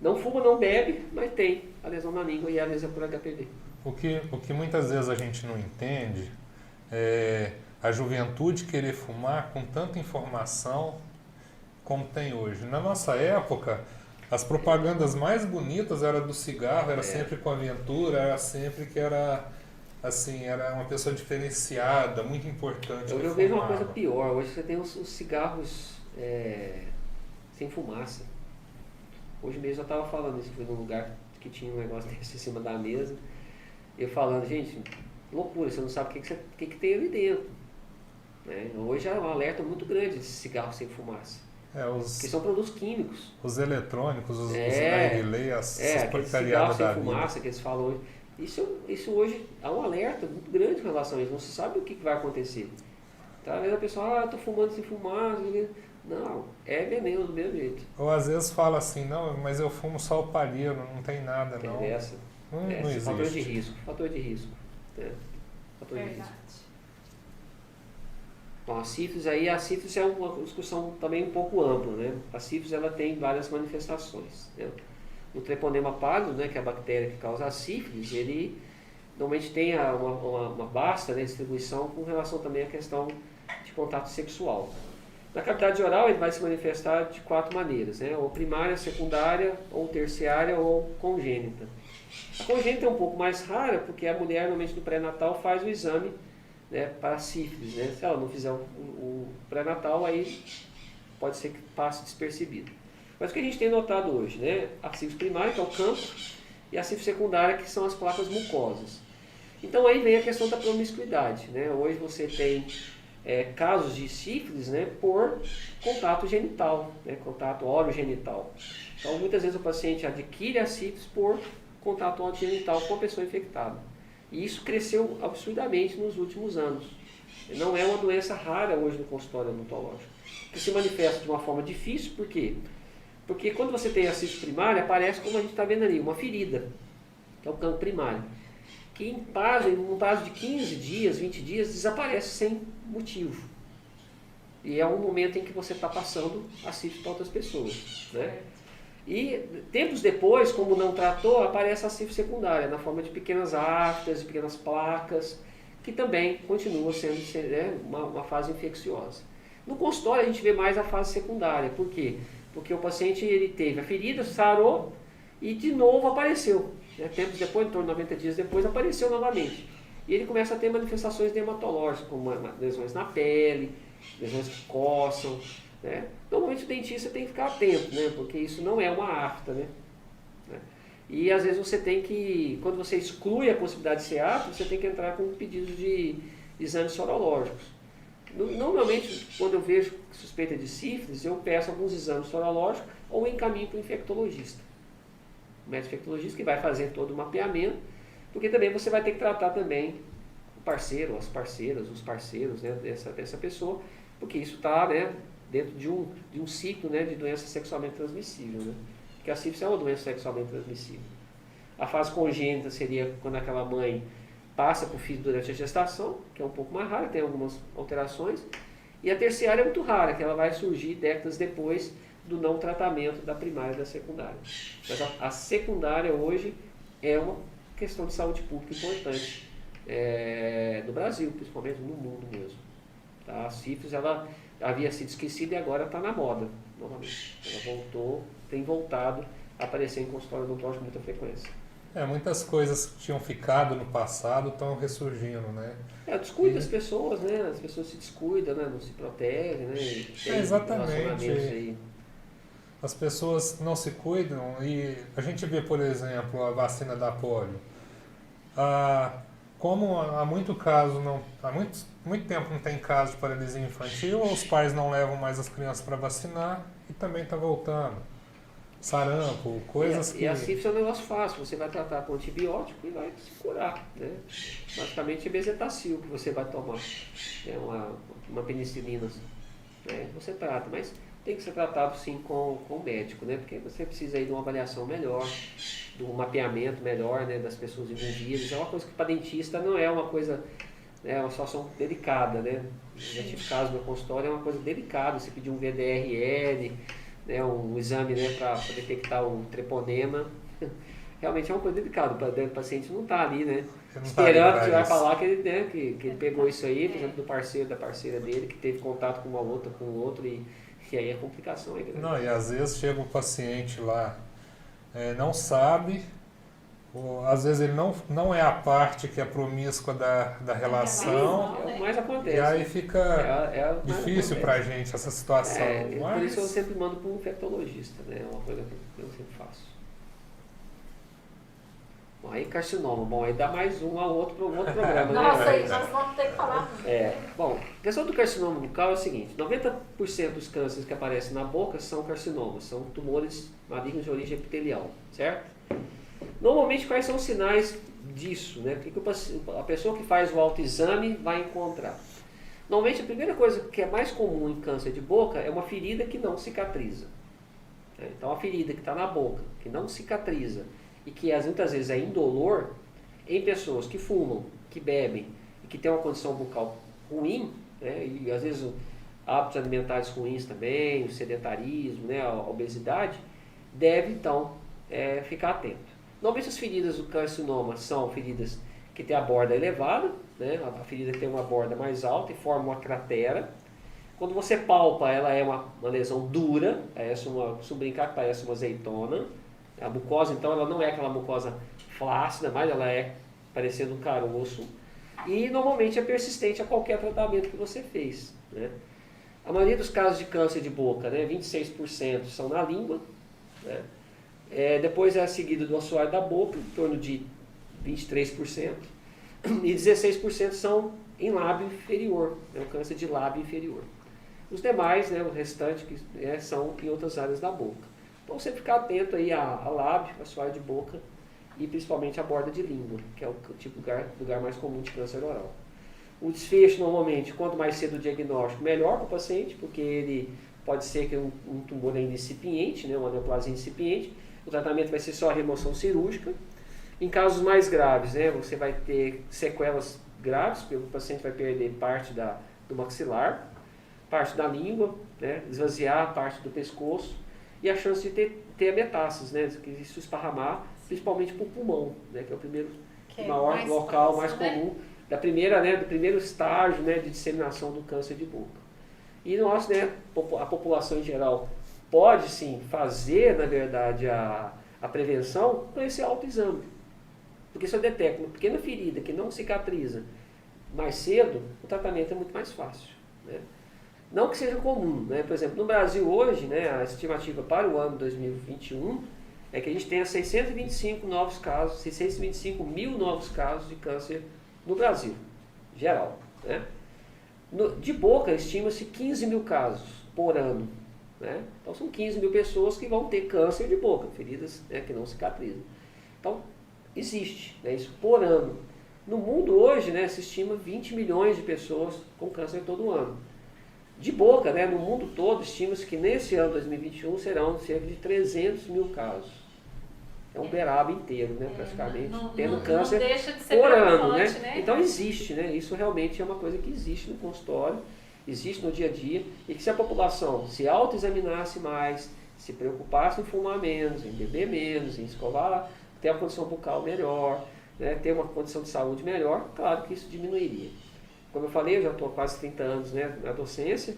não fuma, não bebe, mas tem a lesão na língua e a lesão por HPV. O que muitas vezes a gente não entende é a juventude querer fumar com tanta informação como tem hoje. Na nossa época, as propagandas mais bonitas eram do cigarro, era sempre com aventura, era sempre que era assim, era uma pessoa diferenciada, muito importante. Eu vejo uma coisa pior. Hoje você tem os cigarros sem fumaça. Hoje mesmo eu estava falando isso, fui num lugar que tinha um negócio desse em cima da mesa. Eu falando, gente, loucura, você não sabe o que tem ali dentro. Né? Hoje é um alerta muito grande de cigarro sem fumaça. Que são produtos químicos. Os eletrônicos, os narguilé, essas porcariadas da sem fumaça que eles falam hoje. Isso hoje é um alerta muito grande em relação a isso. Não se sabe o que vai acontecer. Tá? Às vezes a pessoa, eu tô fumando sem fumar. Não, é veneno do mesmo jeito. Ou às vezes fala assim, não, mas eu fumo só o palheiro, não tem nada, não. Não existe. Fator de risco. Fator de risco. Verdade. Bom, a sífilis é uma discussão também um pouco ampla, né? A sífilis ela tem várias manifestações. Né? O treponema pálido, né, que é a bactéria que causa a sífilis, ele normalmente tem uma vasta, né, distribuição com relação também à questão de contato sexual. Na cavidade oral ele vai se manifestar de 4 maneiras, né? Ou primária, secundária, ou terciária, ou congênita. A congênita é um pouco mais rara, porque a mulher normalmente no pré-natal faz o exame, né, para sífilis, né? Se ela não fizer o pré-natal, aí pode ser que passe despercebido. Mas o que a gente tem notado hoje, né? A sífilis primária, que é o campo, e a sífilis secundária, que são as placas mucosas. Então aí vem a questão da promiscuidade, né? Hoje você tem casos de sífilis, né, por contato genital, né, contato orogenital. Então muitas vezes o paciente adquire a sífilis por contato orogenital com a pessoa infectada. E isso cresceu absurdamente nos últimos anos. Não é uma doença rara hoje no consultório odontológico, que se manifesta de uma forma difícil, por quê? Porque quando você tem a sífilis primária, aparece, como a gente está vendo ali, uma ferida, que é o campo primário, que em um prazo de 15 dias, 20 dias, desaparece sem motivo. E é um momento em que você está passando a sífilis para outras pessoas. Né? E tempos depois, como não tratou, aparece a sífilis secundária, na forma de pequenas aftas, de pequenas placas, que também continua sendo uma fase infecciosa. No consultório a gente vê mais a fase secundária. Por quê? Porque o paciente ele teve a ferida, sarou e de novo apareceu. Né? Tempos depois, em torno de 90 dias depois, apareceu novamente. E ele começa a ter manifestações dermatológicas, como lesões na pele, lesões que coçam. Né? Normalmente o dentista tem que ficar atento, né? Porque isso não é uma afta. Né? E às vezes você tem que, quando você exclui a possibilidade de ser afta, você tem que entrar com pedidos de exames sorológicos. Normalmente, quando eu vejo suspeita de sífilis, eu peço alguns exames sorológicos ou encaminho para o infectologista. O médico infectologista que vai fazer todo o mapeamento, porque também você vai ter que tratar também o parceiro, as parceiras, os parceiros, né, dessa pessoa, porque isso está, né, dentro de um ciclo, né, de doença sexualmente transmissível. Né? porque a sífilis é uma doença sexualmente transmissível. A fase congênita seria quando aquela mãe passa para o filho durante a gestação, que é um pouco mais rara, tem algumas alterações. E a terciária é muito rara, que ela vai surgir décadas depois do não tratamento da primária e da secundária. Mas a secundária hoje é uma questão de saúde pública importante no Brasil, principalmente no mundo mesmo. Tá? A sífilis ela havia sido esquecida e agora está na moda novamente. Ela tem voltado a aparecer em consultório odontológico com muita frequência. Muitas coisas que tinham ficado no passado estão ressurgindo, né? Descuida das pessoas, né? As pessoas se descuidam, né? Não se protegem, né? Exatamente. Aí. As pessoas não se cuidam e a gente vê, por exemplo, a vacina da polio. Como há muito tempo não tem caso de paralisia infantil, os pais não levam mais as crianças para vacinar e também está voltando. Sarampo, coisas que... E a sífilis é um negócio fácil, você vai tratar com antibiótico e vai se curar, né? Basicamente é bezetacil que você vai tomar, uma penicilina, né? Você trata, mas tem que ser tratado sim com o médico, né? Porque você precisa aí de uma avaliação melhor, de um mapeamento melhor, né, das pessoas envolvidas. É uma coisa que para dentista não é uma coisa, é uma situação delicada, né? Já tive caso no consultório, é uma coisa delicada, você pedir um VDRL, né, um exame, né, para detectar o treponema, realmente é uma coisa delicada, o paciente não está ali, né, esperando que você vai falar que ele pegou isso aí, por exemplo, do parceiro, da parceira dele, que teve contato com uma outra, com o outro, e aí a complicação aí. Não, e às vezes chega o paciente lá, não sabe, ou às vezes ele não é a parte que é promíscua da relação. É o que mais acontece. E aí fica difícil para a gente essa situação. Por isso eu sempre mando para um infectologista, né? É uma coisa que eu sempre faço. Bom, aí carcinoma. Bom, aí dá mais um outro programa. Nossa, né? aí nós vamos ter que falar. Bom, a questão do carcinoma bucal é o seguinte: 90% dos cânceres que aparecem na boca são carcinomas, são tumores malignos de origem epitelial, certo? Normalmente, quais são os sinais disso, né? O que a pessoa que faz o autoexame vai encontrar? Normalmente, a primeira coisa que é mais comum em câncer de boca é uma ferida que não cicatriza. Então, a ferida que está na boca, que não cicatriza e que muitas vezes é indolor, em pessoas que fumam, que bebem e que têm uma condição bucal ruim, né? E às vezes hábitos alimentares ruins também, o sedentarismo, né? A obesidade, deve então ficar atento. Normalmente as feridas do carcinoma são feridas que têm a borda elevada, né? A ferida que tem uma borda mais alta e forma uma cratera. Quando você palpa, ela é uma lesão dura, se brincar, parece uma azeitona. A mucosa, então, ela não é aquela mucosa flácida, mas ela é parecendo um caroço. E normalmente é persistente a qualquer tratamento que você fez, né? A maioria dos casos de câncer de boca, né, 26% são na língua, né? Depois é seguido do assoalho da boca, em torno de 23%, e 16% são em lábio inferior, o câncer de lábio inferior. Os demais, né, o restante, são em outras áreas da boca. Então você ficar atento aí a lábio, assoalho de boca e principalmente a borda de língua, que é o tipo de lugar mais comum de câncer oral. O desfecho, normalmente, quanto mais cedo o diagnóstico, melhor para o paciente, porque ele pode ser que um tumor ainda incipiente, né, uma neoplasia incipiente. O tratamento vai ser só a remoção cirúrgica. Em casos mais graves, né, você vai ter sequelas graves, porque o paciente vai perder parte do maxilar, parte da língua, né, esvaziar parte do pescoço e a chance de ter metástases, né, que isso esparramar, principalmente para o pulmão, né, que é o primeiro maior local mais comum do primeiro estágio, né, de disseminação do câncer de boca. E nós, né, a população em geral pode sim fazer, na verdade, a prevenção com esse autoexame. Porque se eu detecto uma pequena ferida que não cicatriza mais cedo, o tratamento é muito mais fácil, né? Não que seja comum, né? Por exemplo, no Brasil hoje, né, a estimativa para o ano 2021 é que a gente tenha 625 mil novos casos de câncer no Brasil, geral, né? De boca, estima-se 15 mil casos por ano, né? Então são 15 mil pessoas que vão ter câncer de boca, feridas, né, que não cicatrizam. Então existe, né, isso por ano. No mundo hoje, né, se estima 20 milhões de pessoas com câncer todo ano. de boca, né, no mundo todo, estima-se que nesse ano 2021 serão cerca de 300 mil casos. É um Uberaba inteiro, né, praticamente, tendo câncer não deixa de ser por ano, né? preocupante, né? Então existe, né? Isso realmente é uma coisa que existe no consultório, existe no dia a dia, e que se a população se autoexaminasse mais, se preocupasse em fumar menos, em beber menos, em escovar, ter uma condição bucal melhor, né, ter uma condição de saúde melhor, claro que isso diminuiria. Como eu falei, eu já estou há quase 30 anos, né, na docência,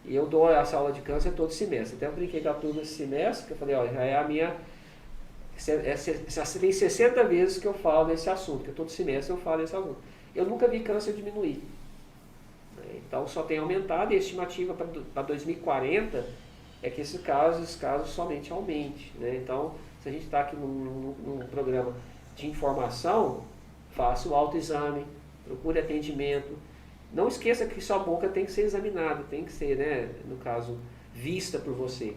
e eu dou essa aula de câncer todo semestre. Até eu brinquei com a turma esse semestre, que eu falei, ó, já é a minha... tem 60 vezes que eu falo desse assunto, que todo semestre eu falo desse assunto. Eu nunca vi câncer diminuir. Então só tem aumentado, e a estimativa para 2040 é que esses casos somente aumente, né? Então, se a gente está aqui num programa de informação, faça o autoexame, procure atendimento. Não esqueça que sua boca tem que ser examinada, tem que ser, né, no caso, vista por você.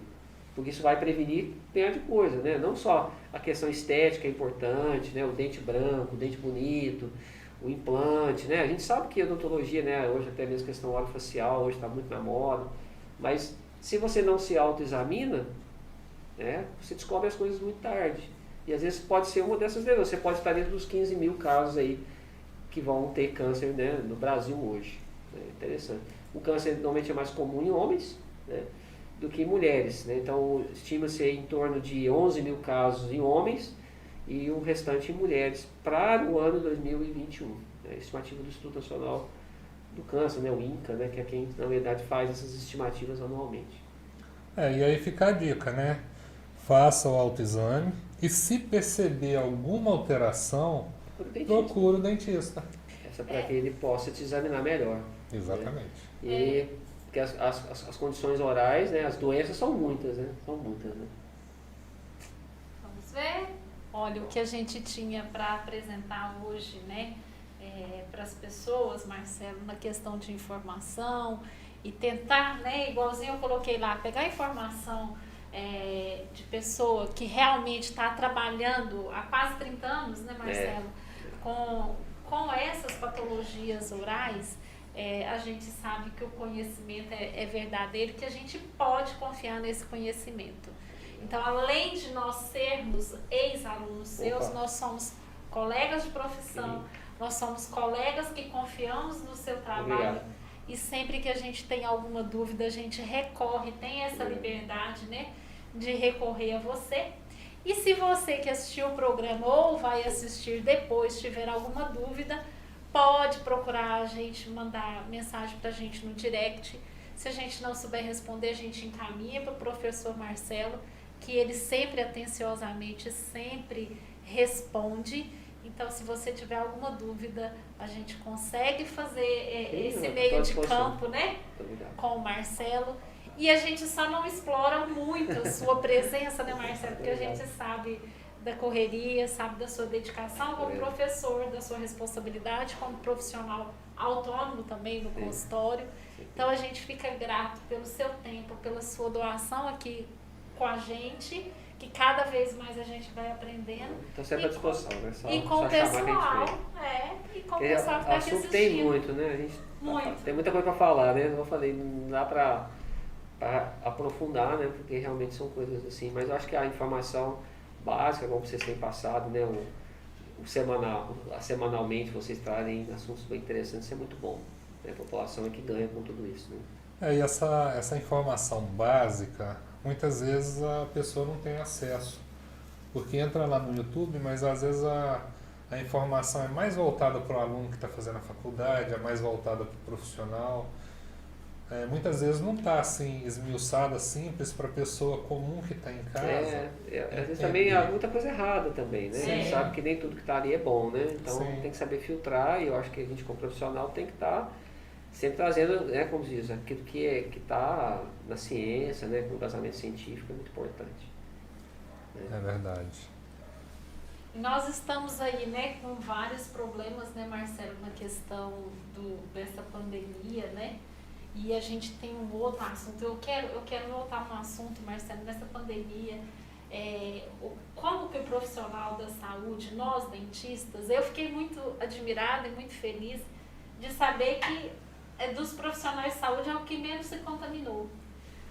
Porque isso vai prevenir penha de coisa, né? Não só a questão estética é importante, né? O dente branco, o dente bonito, o implante, né? A gente sabe que a odontologia, né, hoje até mesmo questão orofacial, hoje está muito na moda, mas se você não se autoexamina, né, você descobre as coisas muito tarde. E às vezes pode ser uma dessas vezes, você pode estar dentro dos 15 mil casos aí que vão ter câncer, né, no Brasil hoje. É interessante. O câncer normalmente é mais comum em homens, né, do que em mulheres, né? Então estima-se em torno de 11 mil casos em homens e o restante em mulheres para o ano 2021. Né? Estimativa do Instituto Nacional do Câncer, né? O INCA, né? Que é quem na verdade faz essas estimativas anualmente. E aí fica a dica, né? Faça o autoexame e se perceber alguma alteração, procure o dentista. Essa é para que ele possa te examinar melhor. Exatamente. Né? E porque as condições orais, né? As doenças são muitas, né? São muitas, né? Vamos ver. Olha, o que a gente tinha para apresentar hoje, né? Para as pessoas, Marcelo, na questão de informação e tentar, né? Igualzinho eu coloquei lá, pegar informação de pessoa que realmente está trabalhando há quase 30 anos, né, Marcelo? Com essas patologias orais, a gente sabe que o conhecimento é verdadeiro, que a gente pode confiar nesse conhecimento. Então, além de nós sermos ex-alunos seus, nós somos colegas de profissão, nós somos colegas que confiamos no seu trabalho. Obrigado. E sempre que a gente tem alguma dúvida, a gente recorre, tem essa liberdade, né, de recorrer a você. E se você que assistiu o programa ou vai assistir depois tiver alguma dúvida, pode procurar a gente, mandar mensagem para a gente no direct. Se a gente não souber responder, a gente encaminha para o professor Marcelo, que ele sempre atenciosamente, sempre responde. Então, se você tiver alguma dúvida, a gente consegue fazer esse meio de campo, né, com o Marcelo. E a gente só não explora muito a sua presença, né, Marcelo? Porque a gente sabe da correria, sabe da sua dedicação como professor, da sua responsabilidade como profissional autônomo também no consultório. Então a gente fica grato pelo seu tempo, pela sua doação aqui com a gente, que cada vez mais a gente vai aprendendo. Estou sempre à disposição, né? E com o pessoal, e com o pessoal que está aqui assistindo. Tem muito, né? A gente tem muita coisa para falar, né? Eu falei, não dá para aprofundar, né? Porque realmente são coisas assim, mas eu acho que a informação básica, como vocês têm passado, né, semanalmente vocês trazem assuntos bem interessantes, isso é muito bom. Né? A população é que ganha com tudo isso. Né? E essa informação básica, muitas vezes a pessoa não tem acesso, porque entra lá no YouTube, mas às vezes a informação é mais voltada para o aluno que está fazendo a faculdade, é mais voltada para o profissional. Muitas vezes não está assim esmiuçada, simples para a pessoa comum que está em casa. Às vezes também há muita coisa errada também, né? Sim. A gente sabe que nem tudo que está ali é bom, né? Então Sim. tem que saber filtrar, e eu acho que a gente como profissional tem que estar sempre trazendo, né, como diz, aquilo que está na ciência, né, com embasamento científico é muito importante. Né? É verdade. Nós estamos aí, né, com vários problemas, né, Marcelo, na questão dessa pandemia, né? E a gente tem um outro assunto. Eu quero voltar no assunto, Marcelo, nessa pandemia. Como que o profissional da saúde, nós dentistas, eu fiquei muito admirada e muito feliz de saber que dos profissionais de saúde é o que menos se contaminou.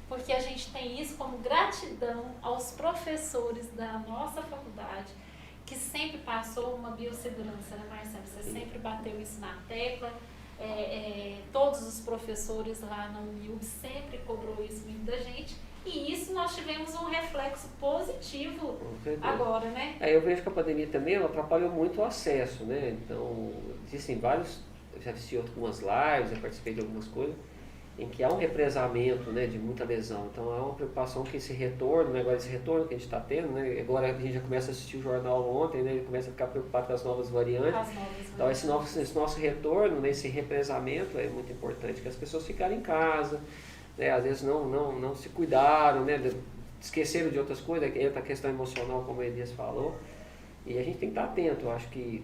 Porque a gente tem isso como gratidão aos professores da nossa faculdade, que sempre passou uma biossegurança, né, Marcelo? Você sempre bateu isso na tecla. Todos os professores lá na UniUB sempre cobrou isso muito da gente. E isso nós tivemos um reflexo positivo agora, né? Eu vejo que a pandemia também ela atrapalhou muito o acesso, né? Então, existem vários, eu já assisti algumas lives, já participei de algumas coisas, em que há um represamento, né, de muita lesão. Então, há uma preocupação que esse retorno, né, agora esse retorno que a gente está tendo, né, agora a gente já começa a assistir o jornal ontem, né, ele começa a ficar preocupado com as novas variantes. Então, esse nosso retorno, né, esse represamento é muito importante, que as pessoas ficarem em casa, né, às vezes não se cuidaram, né, esqueceram de outras coisas, entra a questão emocional, como a Elias falou, e a gente tem que estar atento. Eu acho que,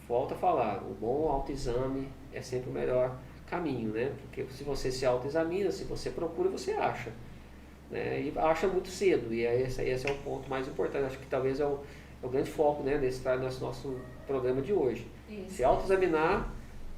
volta a falar, o bom autoexame é sempre o melhor caminho, né? Porque se você se autoexamina, se você procura, você acha, né? E acha muito cedo, e esse é o ponto mais importante. Acho que talvez é o grande foco, né, desse nosso programa de hoje. Isso. Se autoexaminar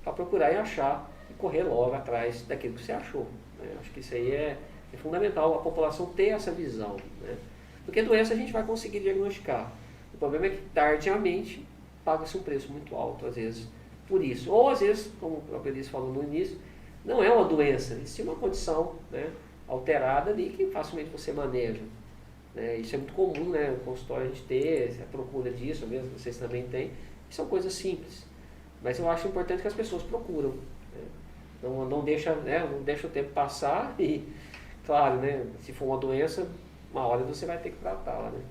para procurar e achar e correr logo atrás daquilo que você achou, né? Acho que isso aí é fundamental, a população ter essa visão, né? Porque doença a gente vai conseguir diagnosticar. O problema é que tardiamente paga-se um preço muito alto, às vezes, por isso. Ou às vezes, como o próprio Elias falou no início, não é uma doença, existe uma condição, né, alterada ali que facilmente você maneja, né? Isso é muito comum, né, no consultório a gente ter a procura disso, mesmo vocês também têm, e são coisas simples. Mas eu acho importante que as pessoas procuram, né? Não deixa o tempo passar e, claro, né, se for uma doença, uma hora você vai ter que tratá-la, né?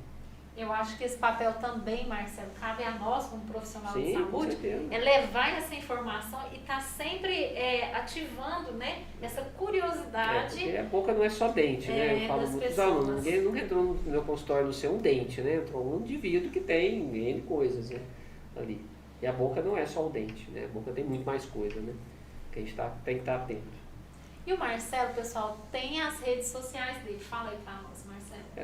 Eu acho que esse papel também, Marcelo, cabe a nós como profissional de saúde, com é levar essa informação e estar sempre ativando, né, essa curiosidade. Porque a boca não é só dente, né? Eu falo das muito dos pessoas. alunos, ninguém não entrou no meu consultório no ser um dente, né? Entrou um indivíduo que tem N coisas, né, ali. E a boca não é só o dente, né? A boca tem muito mais coisa, né? Que a gente tem que estar atento. E o Marcelo, pessoal, tem as redes sociais dele. Fala aí pra nós, Marcelo.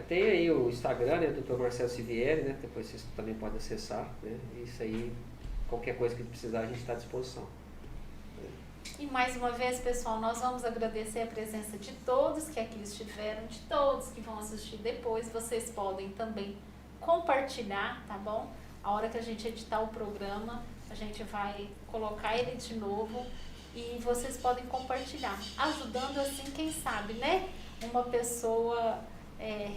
Tem aí o Instagram, né, Dr. Marcelo Sivieri, né? Depois vocês também podem acessar, né? Isso aí, qualquer coisa que precisar, a gente está à disposição. E mais uma vez, pessoal, nós vamos agradecer a presença de todos que aqui estiveram, de todos que vão assistir depois. Vocês podem também compartilhar, tá bom? A hora que a gente editar o programa, a gente vai colocar ele de novo e vocês podem compartilhar, ajudando assim, quem sabe, né? Uma pessoa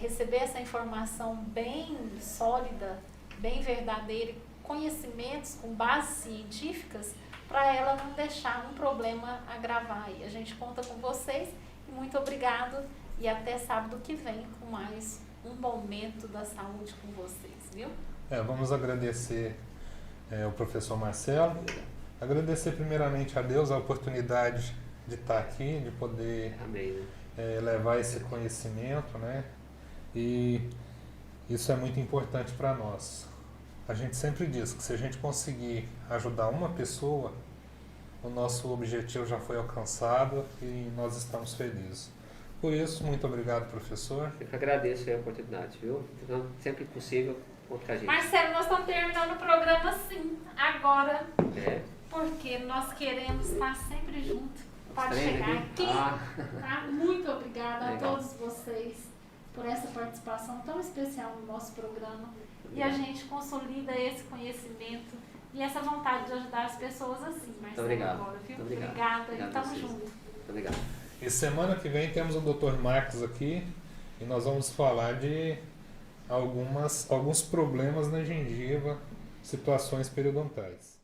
receber essa informação bem sólida, bem verdadeira, conhecimentos com bases científicas, para ela não deixar um problema agravar aí. A gente conta com vocês e muito obrigado e até sábado que vem com mais um momento da saúde com vocês, viu? Vamos agradecer o professor Marcelo, agradecer primeiramente a Deus a oportunidade de estar aqui, de poder Amém, né? levar esse conhecimento, né? E isso é muito importante para nós. A gente sempre diz que se a gente conseguir ajudar uma pessoa, o nosso objetivo já foi alcançado e nós estamos felizes. Por isso, muito obrigado, professor. Eu que agradeço a oportunidade, viu? Então, sempre que possível, conta com a gente. Marcelo, nós estamos terminando o programa sim, agora, É. porque nós queremos estar sempre juntos. Pode Trem chegar aqui? aqui. Tá? Muito obrigada Legal. a todos vocês por essa participação tão especial no nosso programa. E a gente consolida esse conhecimento e essa vontade de ajudar as pessoas assim, Marcelo, obrigado. agora, viu? Muito obrigado. Obrigada, e Obrigado a estamos vocês. juntos. Muito obrigado. E semana que vem temos o Dr. Marcos aqui e nós vamos falar de alguns problemas na gengiva, situações periodontais.